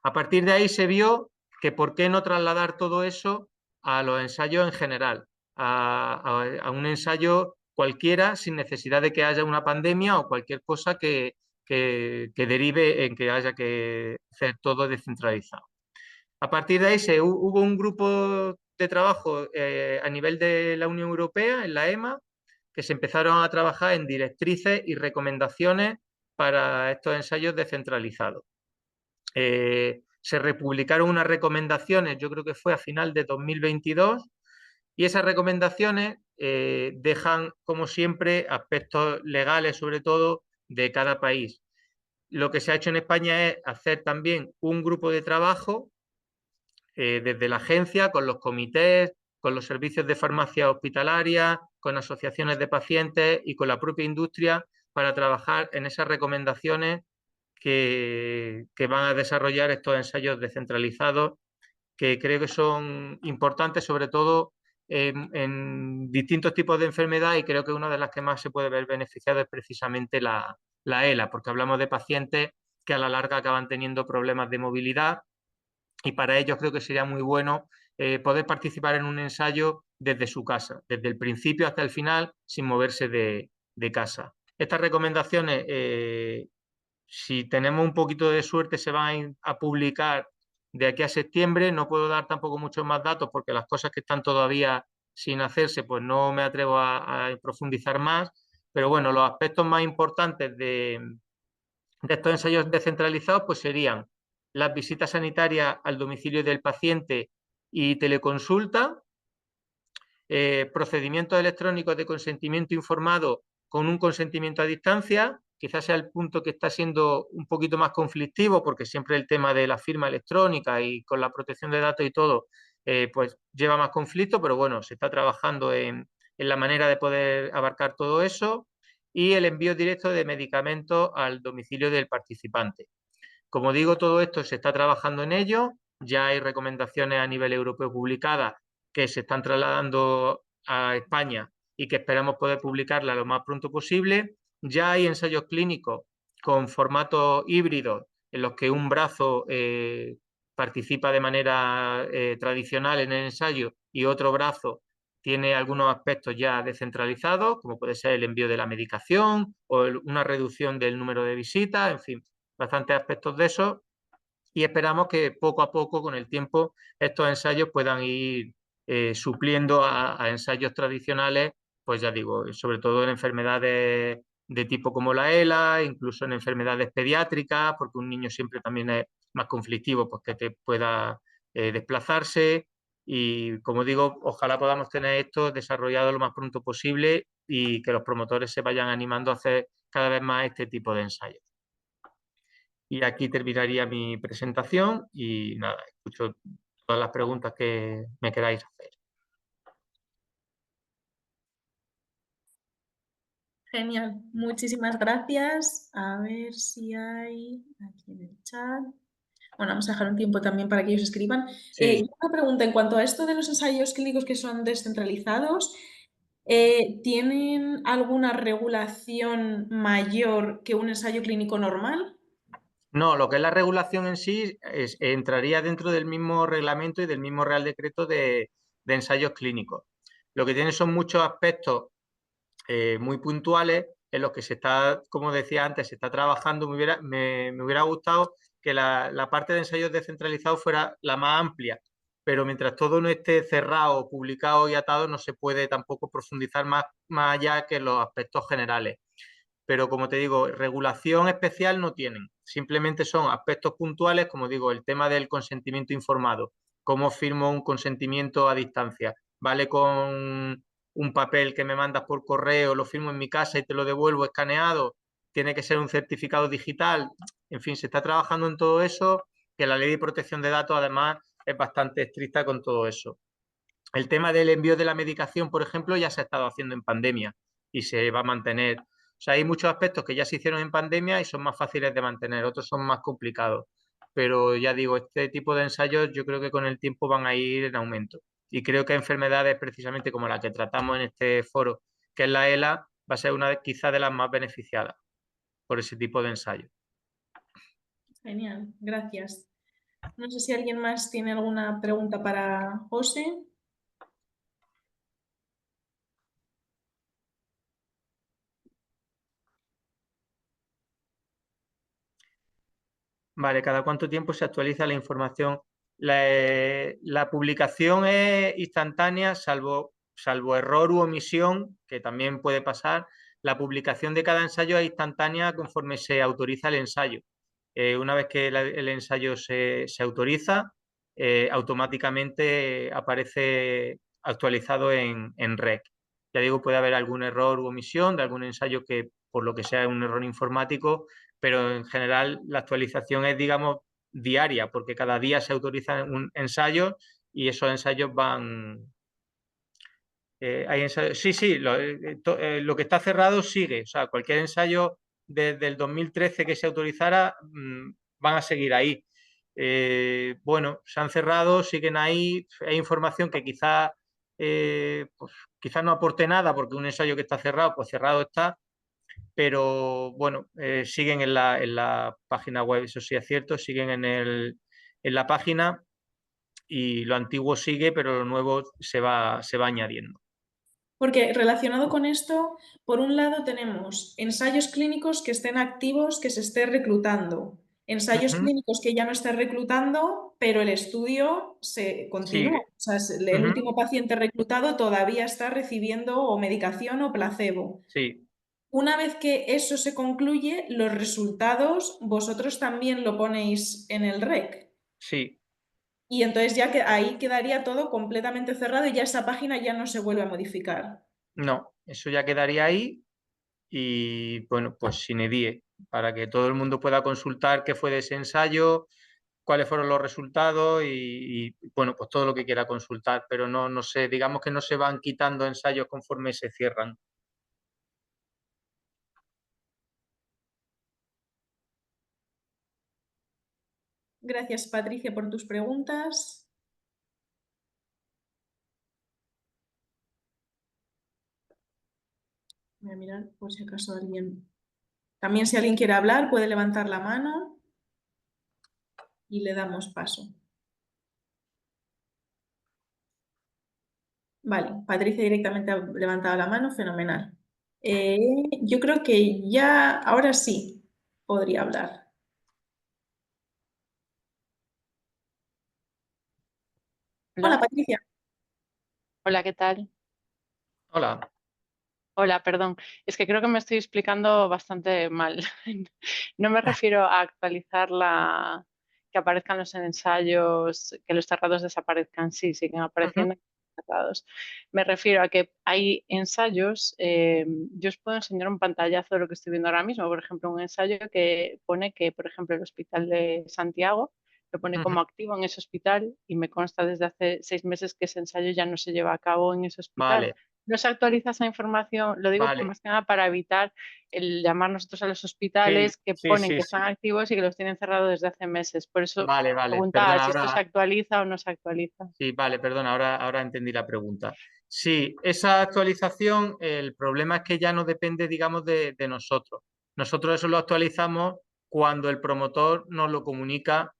Speaker 2: A partir de ahí se vio que por qué no trasladar todo eso a los ensayos en general, a un ensayo cualquiera sin necesidad de que haya una pandemia o cualquier cosa que derive en que haya que hacer todo descentralizado. A partir de ahí hubo un grupo de trabajo a nivel de la Unión Europea, en la EMA, que se empezaron a trabajar en directrices y recomendaciones para estos ensayos descentralizados. Se republicaron unas recomendaciones, yo creo que fue a final de 2022, y esas recomendaciones dejan, como siempre, aspectos legales, sobre todo, de cada país. Lo que se ha hecho en España es hacer también un grupo de trabajo desde la agencia, con los comités, con los servicios de farmacia hospitalaria, con asociaciones de pacientes y con la propia industria para trabajar en esas recomendaciones que van a desarrollar estos ensayos descentralizados, que creo que son importantes, sobre todo en distintos tipos de enfermedad, y creo que una de las que más se puede ver beneficiado es precisamente la ELA, porque hablamos de pacientes que a la larga acaban teniendo problemas de movilidad y para ellos creo que sería muy bueno poder participar en un ensayo desde su casa, desde el principio hasta el final, sin moverse de casa. Estas recomendaciones, si tenemos un poquito de suerte, se van a publicar de aquí a septiembre. No puedo dar tampoco muchos más datos porque las cosas que están todavía sin hacerse, pues no me atrevo a profundizar más. Pero bueno, los aspectos más importantes de estos ensayos descentralizados pues serían las visitas sanitarias al domicilio del paciente y teleconsulta, procedimientos electrónicos de consentimiento informado con un consentimiento a distancia, quizás sea el punto que está siendo un poquito más conflictivo, porque siempre el tema de la firma electrónica y con la protección de datos y todo, pues lleva más conflicto, pero bueno, se está trabajando en la manera de poder abarcar todo eso, y el envío directo de medicamentos al domicilio del participante. Como digo, todo esto se está trabajando en ello, ya hay recomendaciones a nivel europeo publicadas que se están trasladando a España y que esperamos poder publicarlas lo más pronto posible. Ya hay ensayos clínicos con formatos híbridos en los que un brazo participa de manera tradicional en el ensayo y otro brazo tiene algunos aspectos ya descentralizados, como puede ser el envío de la medicación o una reducción del número de visitas, en fin, bastantes aspectos de eso, y esperamos que poco a poco, con el tiempo, estos ensayos puedan ir supliendo a ensayos tradicionales, pues ya digo, sobre todo en enfermedades de tipo como la ELA, incluso en enfermedades pediátricas, porque un niño siempre también es más conflictivo, pues que te pueda desplazarse. Y como digo, ojalá podamos tener esto desarrollado lo más pronto posible y que los promotores se vayan animando a hacer cada vez más este tipo de ensayos. Y aquí terminaría mi presentación y nada, escucho todas las preguntas que me queráis hacer.
Speaker 1: Genial, muchísimas gracias. A ver si hay aquí en el chat. Bueno, vamos a dejar un tiempo también para que ellos escriban.
Speaker 2: Sí,
Speaker 1: Una pregunta en cuanto a esto de los ensayos clínicos que son descentralizados, ¿tienen alguna regulación mayor que un ensayo clínico normal?
Speaker 2: no, lo que es la regulación en sí entraría dentro del mismo reglamento y del mismo Real Decreto de ensayos clínicos. Lo que tiene son muchos aspectos muy puntuales en los que se está, como decía antes, se está trabajando. Me hubiera gustado que la parte de ensayos descentralizados fuera la más amplia, pero mientras todo no esté cerrado, publicado y atado, no se puede tampoco profundizar más allá que los aspectos generales. Pero como te digo, regulación especial no tienen. Simplemente son aspectos puntuales, como digo, el tema del consentimiento informado. ¿Cómo firmo un consentimiento a distancia? ¿Vale con un papel que me mandas por correo, lo firmo en mi casa y te lo devuelvo escaneado? ¿Tiene que ser un certificado digital? En fin, se está trabajando en todo eso, que la ley de protección de datos además es bastante estricta con todo eso. El tema del envío de la medicación, por ejemplo, ya se ha estado haciendo en pandemia y se va a mantener. O sea, hay muchos aspectos que ya se hicieron en pandemia y son más fáciles de mantener, otros son más complicados. Pero ya digo, este tipo de ensayos yo creo que con el tiempo van a ir en aumento. Y creo que enfermedades precisamente como la que tratamos en este foro, que es la ELA, va a ser una quizá de las más beneficiadas por ese tipo de ensayos.
Speaker 1: Genial, gracias. No sé si alguien más tiene alguna pregunta para José.
Speaker 2: Vale, ¿cada cuánto tiempo se actualiza la información? La publicación es instantánea, salvo error u omisión, que también puede pasar. La publicación de cada ensayo es instantánea conforme se autoriza el ensayo. Una vez que el ensayo se autoriza, automáticamente aparece actualizado en REC. Ya digo, puede haber algún error u omisión de algún ensayo que, por lo que sea, es un error informático, pero en general la actualización es, digamos, diaria, porque cada día se autorizan un ensayo y esos ensayos van... hay ensayos, sí, sí, lo que está cerrado sigue, o sea, cualquier ensayo desde el 2013 que se autorizara van a seguir ahí. Bueno, se han cerrado, siguen ahí, hay información que pues, quizá no aporte nada porque un ensayo que está cerrado, pues cerrado está, pero bueno, siguen en la página web, eso sí es cierto, siguen en la página y lo antiguo sigue, pero lo nuevo se va añadiendo.
Speaker 1: Porque relacionado con esto, por un lado tenemos ensayos clínicos que estén activos, que se esté reclutando, ensayos
Speaker 2: Ujú.
Speaker 1: clínicos que ya no esté reclutando, pero el estudio se continúa.
Speaker 2: Sigue.
Speaker 1: O sea, el
Speaker 2: Ujú.
Speaker 1: último paciente reclutado todavía está recibiendo o medicación o placebo.
Speaker 2: Sí,
Speaker 1: Una vez que eso se concluye, los resultados vosotros también lo ponéis en el REC.
Speaker 2: sí,
Speaker 1: Y entonces ya que ahí quedaría todo completamente cerrado y ya esa página ya no se vuelve a modificar.
Speaker 2: no, eso ya quedaría ahí y bueno, pues sin edie, para que todo el mundo pueda consultar qué fue de ese ensayo, cuáles fueron los resultados bueno, pues todo lo que quiera consultar, pero no, no sé, digamos que no se van quitando ensayos conforme se cierran.
Speaker 1: Gracias, Patricia, por tus preguntas. Voy a mirar por si acaso alguien... También si alguien quiere hablar, puede levantar la mano y le damos paso. Vale, Patricia directamente ha levantado la mano, fenomenal. Eh, yo creo que ya, ahora sí, podría hablar. Hola,
Speaker 3: Hola,
Speaker 1: Patricia.
Speaker 3: hola, ¿qué tal?
Speaker 2: Hola.
Speaker 3: Hola, perdón. Es que creo que me estoy explicando bastante mal. No me refiero a actualizar que aparezcan los ensayos, que los cerrados desaparezcan. Sí, siguen
Speaker 2: Ujú.
Speaker 3: apareciendo cerrados. Me refiero a que hay ensayos, yo os puedo enseñar un pantallazo de lo que estoy viendo ahora mismo. Por ejemplo, un ensayo que pone que, por ejemplo, el Hospital de Santiago lo pone
Speaker 2: Ujú.
Speaker 3: como activo en ese hospital y me consta desde hace 6 meses que ese ensayo ya no se lleva a cabo en ese hospital.
Speaker 2: Vale,
Speaker 3: No se actualiza esa información, lo digo
Speaker 2: vale.
Speaker 3: más que nada para evitar el llamar nosotros a los
Speaker 2: Sí,
Speaker 3: hospitales que
Speaker 2: sí,
Speaker 3: ponen
Speaker 2: sí,
Speaker 3: que
Speaker 2: sí.
Speaker 3: están activos y que los tienen cerrados desde hace meses. Por eso
Speaker 2: Vale, vale.
Speaker 3: preguntaba
Speaker 2: Perdona,
Speaker 3: si esto se
Speaker 2: ahora,
Speaker 3: actualiza o no se actualiza.
Speaker 2: sí, vale, perdona, ahora entendí la pregunta. Sí, esa actualización, el problema es que ya no depende, digamos, de nosotros. Nosotros eso lo actualizamos cuando el promotor nos lo comunica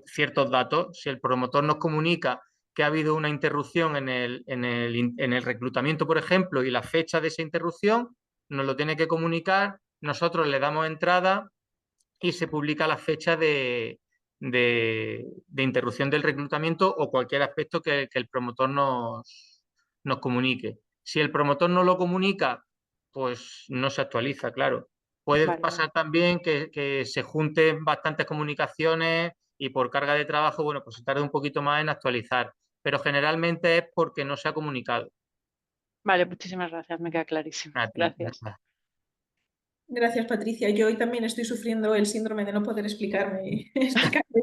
Speaker 2: ciertos datos. Si el promotor nos comunica que ha habido una interrupción en el reclutamiento, por ejemplo, y la fecha de esa interrupción, nos lo tiene que comunicar, nosotros le damos entrada y se publica la fecha de interrupción del reclutamiento o cualquier aspecto que el promotor nos comunique. Si el promotor no lo comunica, pues no se actualiza, claro. Puede
Speaker 3: Vale, vale.
Speaker 2: pasar también que se junten bastantes comunicaciones y por carga de trabajo, bueno, pues se tarda un poquito más en actualizar, pero generalmente es porque no se ha comunicado
Speaker 3: Vale, muchísimas gracias, me queda clarísimo.
Speaker 2: a ti.
Speaker 3: Gracias.
Speaker 1: Gracias, Patricia. Yo hoy también estoy sufriendo el síndrome de no poder explicarme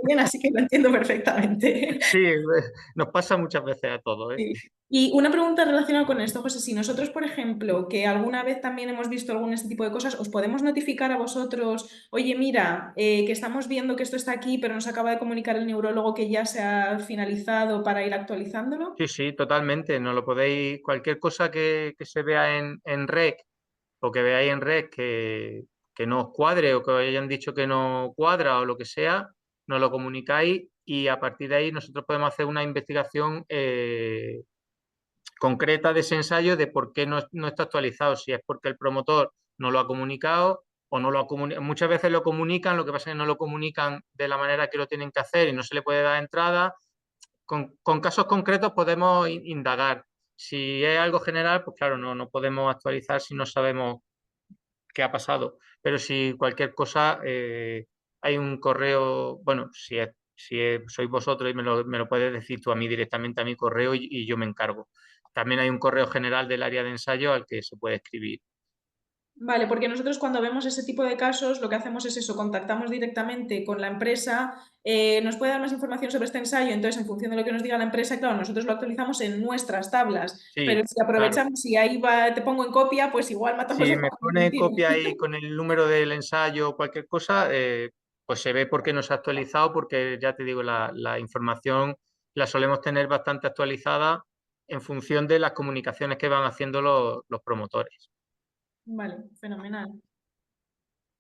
Speaker 1: bien, así que lo entiendo perfectamente.
Speaker 2: Sí, nos pasa muchas veces a todos, ¿eh?
Speaker 1: Sí. Y una pregunta relacionada con esto, José, si nosotros, por ejemplo, que alguna vez también hemos visto algún este tipo de cosas, ¿os podemos notificar a vosotros, oye, mira, que estamos viendo que esto está aquí, pero nos acaba de comunicar el neurólogo que ya se ha finalizado para ir actualizándolo?
Speaker 2: Sí, sí, totalmente. No lo podéis, cualquier cosa que se vea en REC o que veáis en red que no os cuadre o que os hayan dicho que no cuadra o lo que sea, nos lo comunicáis y a partir de ahí nosotros podemos hacer una investigación concreta de ese ensayo de por qué no está actualizado, si es porque el promotor no lo ha comunicado o no lo ha comunicado. Muchas veces lo comunican, lo que pasa es que no lo comunican de la manera que lo tienen que hacer y no se le puede dar entrada. Con casos concretos podemos indagar. Si es algo general, pues claro, no podemos actualizar si no sabemos qué ha pasado. Pero si cualquier cosa, hay un correo, bueno, sois vosotros y me lo puedes decir tú a mí directamente a mi correo y yo me encargo. También hay un correo general del área de ensayo al que se puede escribir.
Speaker 1: Vale, porque nosotros cuando vemos ese tipo de casos, lo que hacemos es eso, contactamos directamente con la empresa, nos puede dar más información sobre este ensayo, entonces en función de lo que nos diga la empresa, claro, nosotros lo actualizamos en nuestras tablas, pero
Speaker 2: Sí,
Speaker 1: si
Speaker 2: claro.
Speaker 1: aprovechamos y ahí va, te pongo en copia, pues igual matamos
Speaker 2: Si
Speaker 1: el
Speaker 2: me
Speaker 1: pájaro de un
Speaker 2: pone
Speaker 1: tiro.
Speaker 2: copia ahí con el número del ensayo o cualquier cosa, pues se ve por qué no se ha actualizado, porque ya te digo, la información la solemos tener bastante actualizada en función de las comunicaciones que van haciendo los promotores.
Speaker 1: Vale, fenomenal.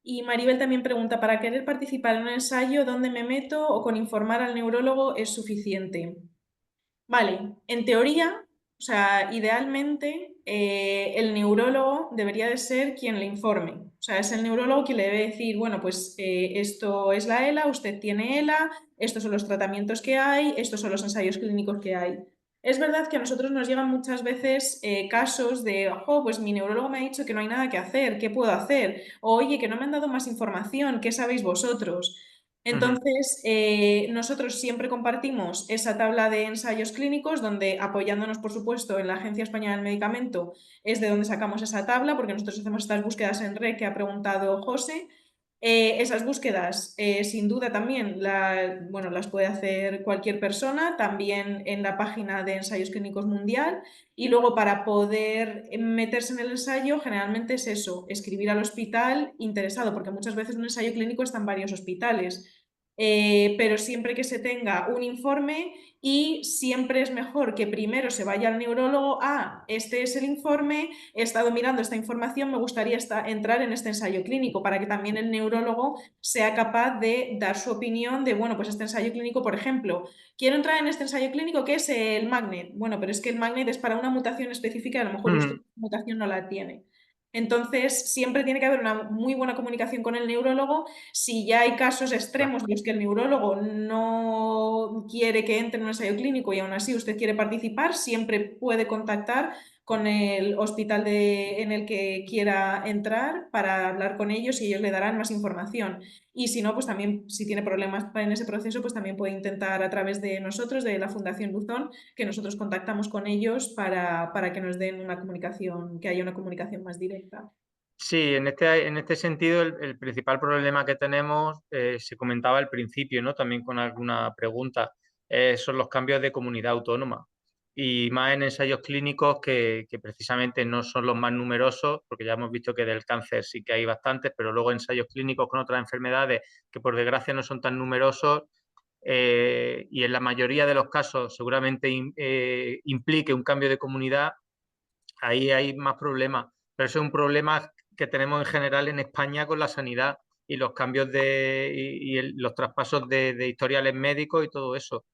Speaker 1: Y Maribel también pregunta, ¿para querer participar en un ensayo, dónde me meto o con informar al neurólogo es suficiente? Vale, en teoría, o sea, idealmente el neurólogo debería de ser quien le informe. O sea, es el neurólogo quien le debe decir, bueno, pues esto es la ELA, usted tiene ELA, estos son los tratamientos que hay, estos son los ensayos clínicos que hay. Es verdad que a nosotros nos llegan muchas veces casos de, ojo, pues mi neurólogo me ha dicho que no hay nada que hacer, ¿qué puedo hacer? O, oye, que no me han dado más información, ¿qué sabéis vosotros?
Speaker 2: Ujú,
Speaker 1: Entonces, nosotros siempre compartimos esa tabla de ensayos clínicos, donde apoyándonos, por supuesto, en la Agencia Española del Medicamento, es de donde sacamos esa tabla, porque nosotros hacemos estas búsquedas en red que ha preguntado José. Esas búsquedas, sin duda, también bueno, las puede hacer cualquier persona, también en la página de Ensayos Clínicos Mundial. Y luego, para poder meterse en el ensayo, generalmente es eso, escribir al hospital interesado, porque muchas veces un ensayo clínico está en varios hospitales. Pero siempre que se tenga un informe y siempre es mejor que primero se vaya al neurólogo, este es el informe, he estado mirando esta información, me gustaría entrar en este ensayo clínico para que también el neurólogo sea capaz de dar su opinión de, bueno, pues este ensayo clínico, por ejemplo, quiero entrar en este ensayo clínico que es el Magnet. Bueno, pero es que el Magnet es para una mutación específica y a lo mejor usted
Speaker 2: ujú.
Speaker 1: mutación no la tiene. Entonces, siempre tiene que haber una muy buena comunicación con el neurólogo. Si ya hay casos extremos en los que el neurólogo no quiere que entre en un ensayo clínico y aún así usted quiere participar, siempre puede contactar con el hospital en el que quiera entrar para hablar con ellos y ellos le darán más información. Y si no, pues también, si tiene problemas en ese proceso, pues también puede intentar a través de nosotros, de la Fundación Luzón, que nosotros contactamos con ellos para que nos den una comunicación, que haya una comunicación más directa.
Speaker 2: Sí, en este sentido, el principal problema que tenemos, se comentaba al principio, ¿no? También con alguna pregunta, son los cambios de comunidad autónoma. Y más en ensayos clínicos que precisamente no son los más numerosos, porque ya hemos visto que del cáncer sí que hay bastantes, pero luego ensayos clínicos con otras enfermedades que por desgracia no son tan numerosos, y en la mayoría de los casos seguramente implique un cambio de comunidad, ahí hay más problemas. Pero eso es un problema que tenemos en general en España con la sanidad y los cambios los traspasos de historiales médicos y todo eso.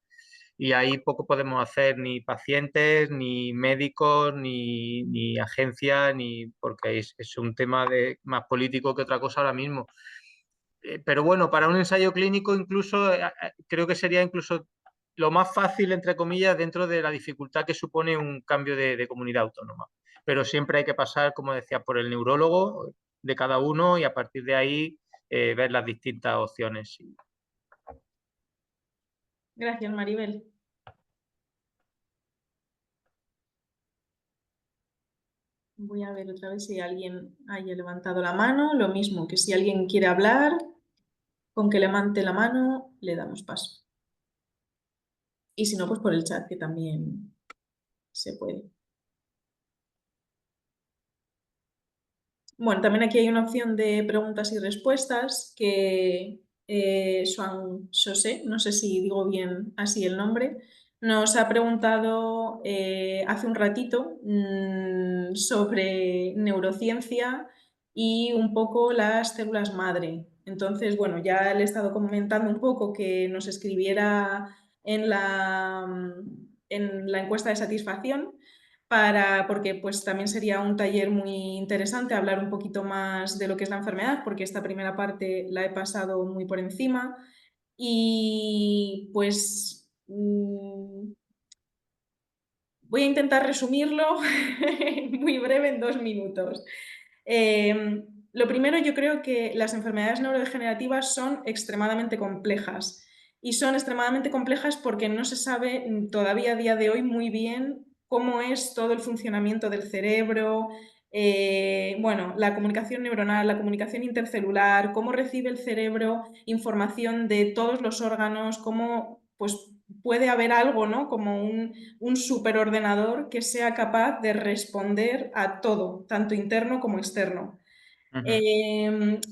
Speaker 2: Y ahí poco podemos hacer, ni pacientes, ni médicos, ni agencias, porque es un tema más político que otra cosa ahora mismo. Pero bueno, para un ensayo clínico incluso creo que sería incluso lo más fácil, entre comillas, dentro de la dificultad que supone un cambio de comunidad autónoma. Pero siempre hay que pasar, como decía, por el neurólogo de cada uno y a partir de ahí ver las distintas opciones.
Speaker 1: Gracias, Maribel. Voy a ver otra vez si alguien haya levantado la mano. Lo mismo que si alguien quiere hablar, con que levante la mano le damos paso. Y si no, pues por el chat, que también se puede. Bueno, también aquí hay una opción de preguntas y respuestas que Swan José, no sé si digo bien así el nombre, nos ha preguntado hace un ratito sobre neurociencia y un poco las células madre. Entonces, bueno, ya le he estado comentando un poco que nos escribiera en la encuesta de satisfacción porque pues también sería un taller muy interesante hablar un poquito más de lo que es la enfermedad, porque esta primera parte la he pasado muy por encima y pues voy a intentar resumirlo muy breve en 2 minutos. Lo primero, yo creo que las enfermedades neurodegenerativas son extremadamente complejas y son extremadamente complejas porque no se sabe todavía a día de hoy muy bien cómo es todo el funcionamiento del cerebro, bueno, la comunicación neuronal, la comunicación intercelular, cómo recibe el cerebro información de todos los órganos, cómo pues puede haber algo, ¿no? Como un superordenador que sea capaz de responder a todo, tanto interno como externo.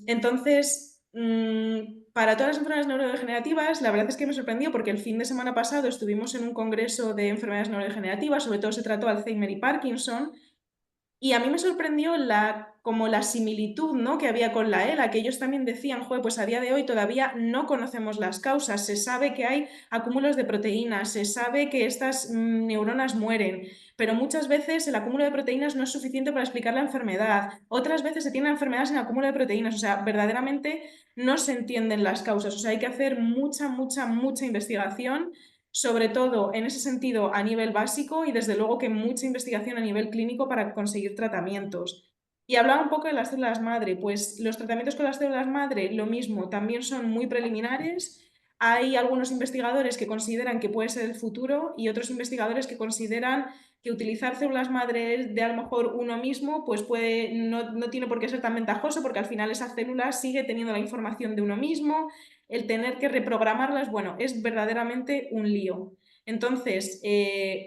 Speaker 1: Entonces, para todas las enfermedades neurodegenerativas, la verdad es que me sorprendió porque el fin de semana pasado estuvimos en un congreso de enfermedades neurodegenerativas, sobre todo se trató Alzheimer y Parkinson, y a mí me sorprendió como la similitud, ¿no?, que había con la ELA, que ellos también decían, joder, pues a día de hoy todavía no conocemos las causas, se sabe que hay acúmulos de proteínas, se sabe que estas neuronas mueren, pero muchas veces el acúmulo de proteínas no es suficiente para explicar la enfermedad, otras veces se tiene la enfermedad sin acúmulo de proteínas, o sea, verdaderamente no se entienden las causas, o sea, hay que hacer mucha, mucha, mucha investigación, sobre todo en ese sentido a nivel básico y desde luego que mucha investigación a nivel clínico para conseguir tratamientos. Y hablaba un poco de las células madre, pues los tratamientos con las células madre, lo mismo, también son muy preliminares. Hay algunos investigadores que consideran que puede ser el futuro y otros investigadores que consideran que utilizar células madre de a lo mejor uno mismo pues no tiene por qué ser tan ventajoso porque al final esa célula sigue teniendo la información de uno mismo, el tener que reprogramarlas, bueno, es verdaderamente un lío. Entonces,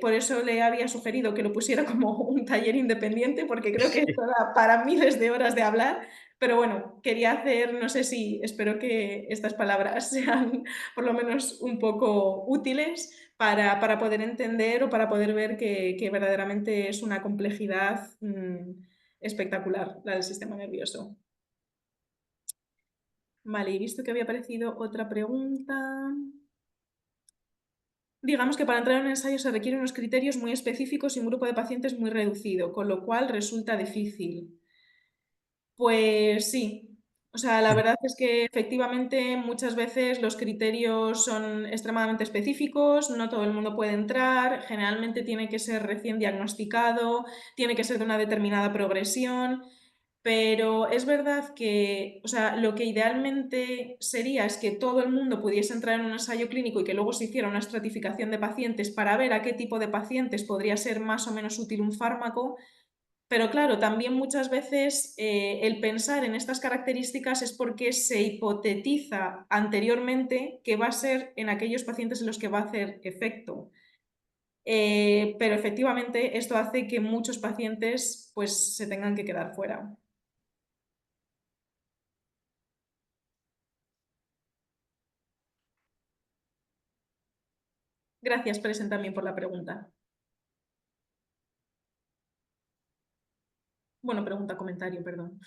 Speaker 1: por eso le había sugerido que lo pusiera como un taller independiente, porque creo que esto da para miles de horas de hablar, pero bueno, quería hacer, no sé si, espero que estas palabras sean por lo menos un poco útiles para poder entender o para poder ver que verdaderamente es una complejidad espectacular la del sistema nervioso. Vale, he visto que había aparecido otra pregunta. Digamos que para entrar en un ensayo se requieren unos criterios muy específicos y un grupo de pacientes muy reducido, con lo cual resulta difícil. Pues sí, o sea, la verdad es que efectivamente muchas veces los criterios son extremadamente específicos, no todo el mundo puede entrar, generalmente tiene que ser recién diagnosticado, tiene que ser de una determinada progresión. Pero es verdad que, o sea, lo que idealmente sería es que todo el mundo pudiese entrar en un ensayo clínico y que luego se hiciera una estratificación de pacientes para ver a qué tipo de pacientes podría ser más o menos útil un fármaco. Pero claro, también muchas veces el pensar en estas características es porque se hipotetiza anteriormente que va a ser en aquellos pacientes en los que va a hacer efecto. Pero efectivamente esto hace que muchos pacientes pues se tengan que quedar fuera. Gracias, Presen, también por la pregunta. Bueno, pregunta, comentario, perdón.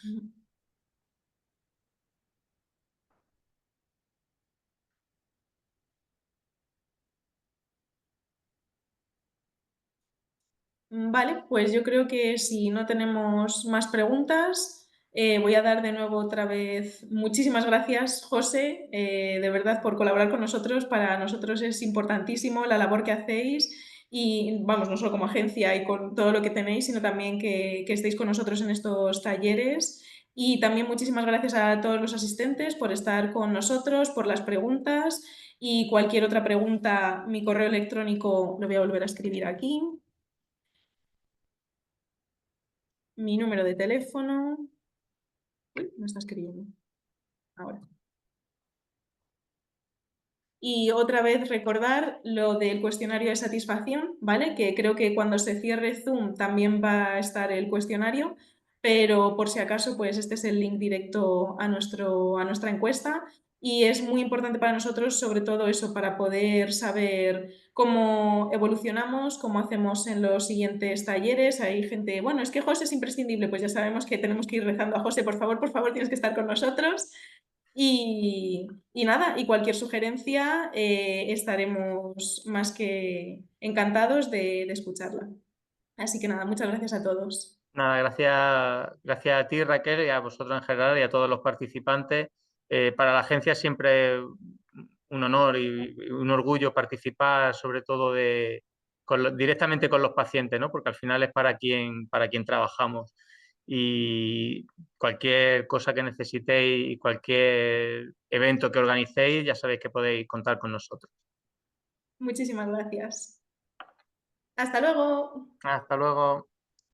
Speaker 1: Vale, pues yo creo que si no tenemos más preguntas, voy a dar de nuevo otra vez muchísimas gracias, José, de verdad por colaborar con nosotros. Para nosotros es importantísimo la labor que hacéis y vamos, no solo como agencia y con todo lo que tenéis, sino también que estéis con nosotros en estos talleres. Y también muchísimas gracias a todos los asistentes por estar con nosotros, por las preguntas y cualquier otra pregunta, mi correo electrónico lo voy a volver a escribir aquí. mi número de teléfono. Uy, no está escribiendo. Ahora. Y otra vez recordar lo del cuestionario de satisfacción, ¿vale? Que creo que cuando se cierre Zoom también va a estar el cuestionario, pero por si acaso, pues este es el link directo a nuestra encuesta y es muy importante para nosotros, sobre todo eso, para poder saber cómo evolucionamos, cómo hacemos en los siguientes talleres. Hay gente, bueno, es que José es imprescindible, pues ya sabemos que tenemos que ir rezando a José, por favor, tienes que estar con nosotros. Y nada, y cualquier sugerencia estaremos más que encantados de escucharla. Así que nada, muchas gracias a todos.
Speaker 2: Nada, gracias a ti, Raquel, y a vosotros en general y a todos los participantes. Para la agencia siempre un honor y un orgullo participar, sobre todo directamente con los pacientes, ¿no? Porque al final es para quien trabajamos. Y cualquier cosa que necesitéis y cualquier evento que organicéis, ya sabéis que podéis contar con nosotros.
Speaker 1: Muchísimas gracias. Hasta luego.
Speaker 2: Hasta luego.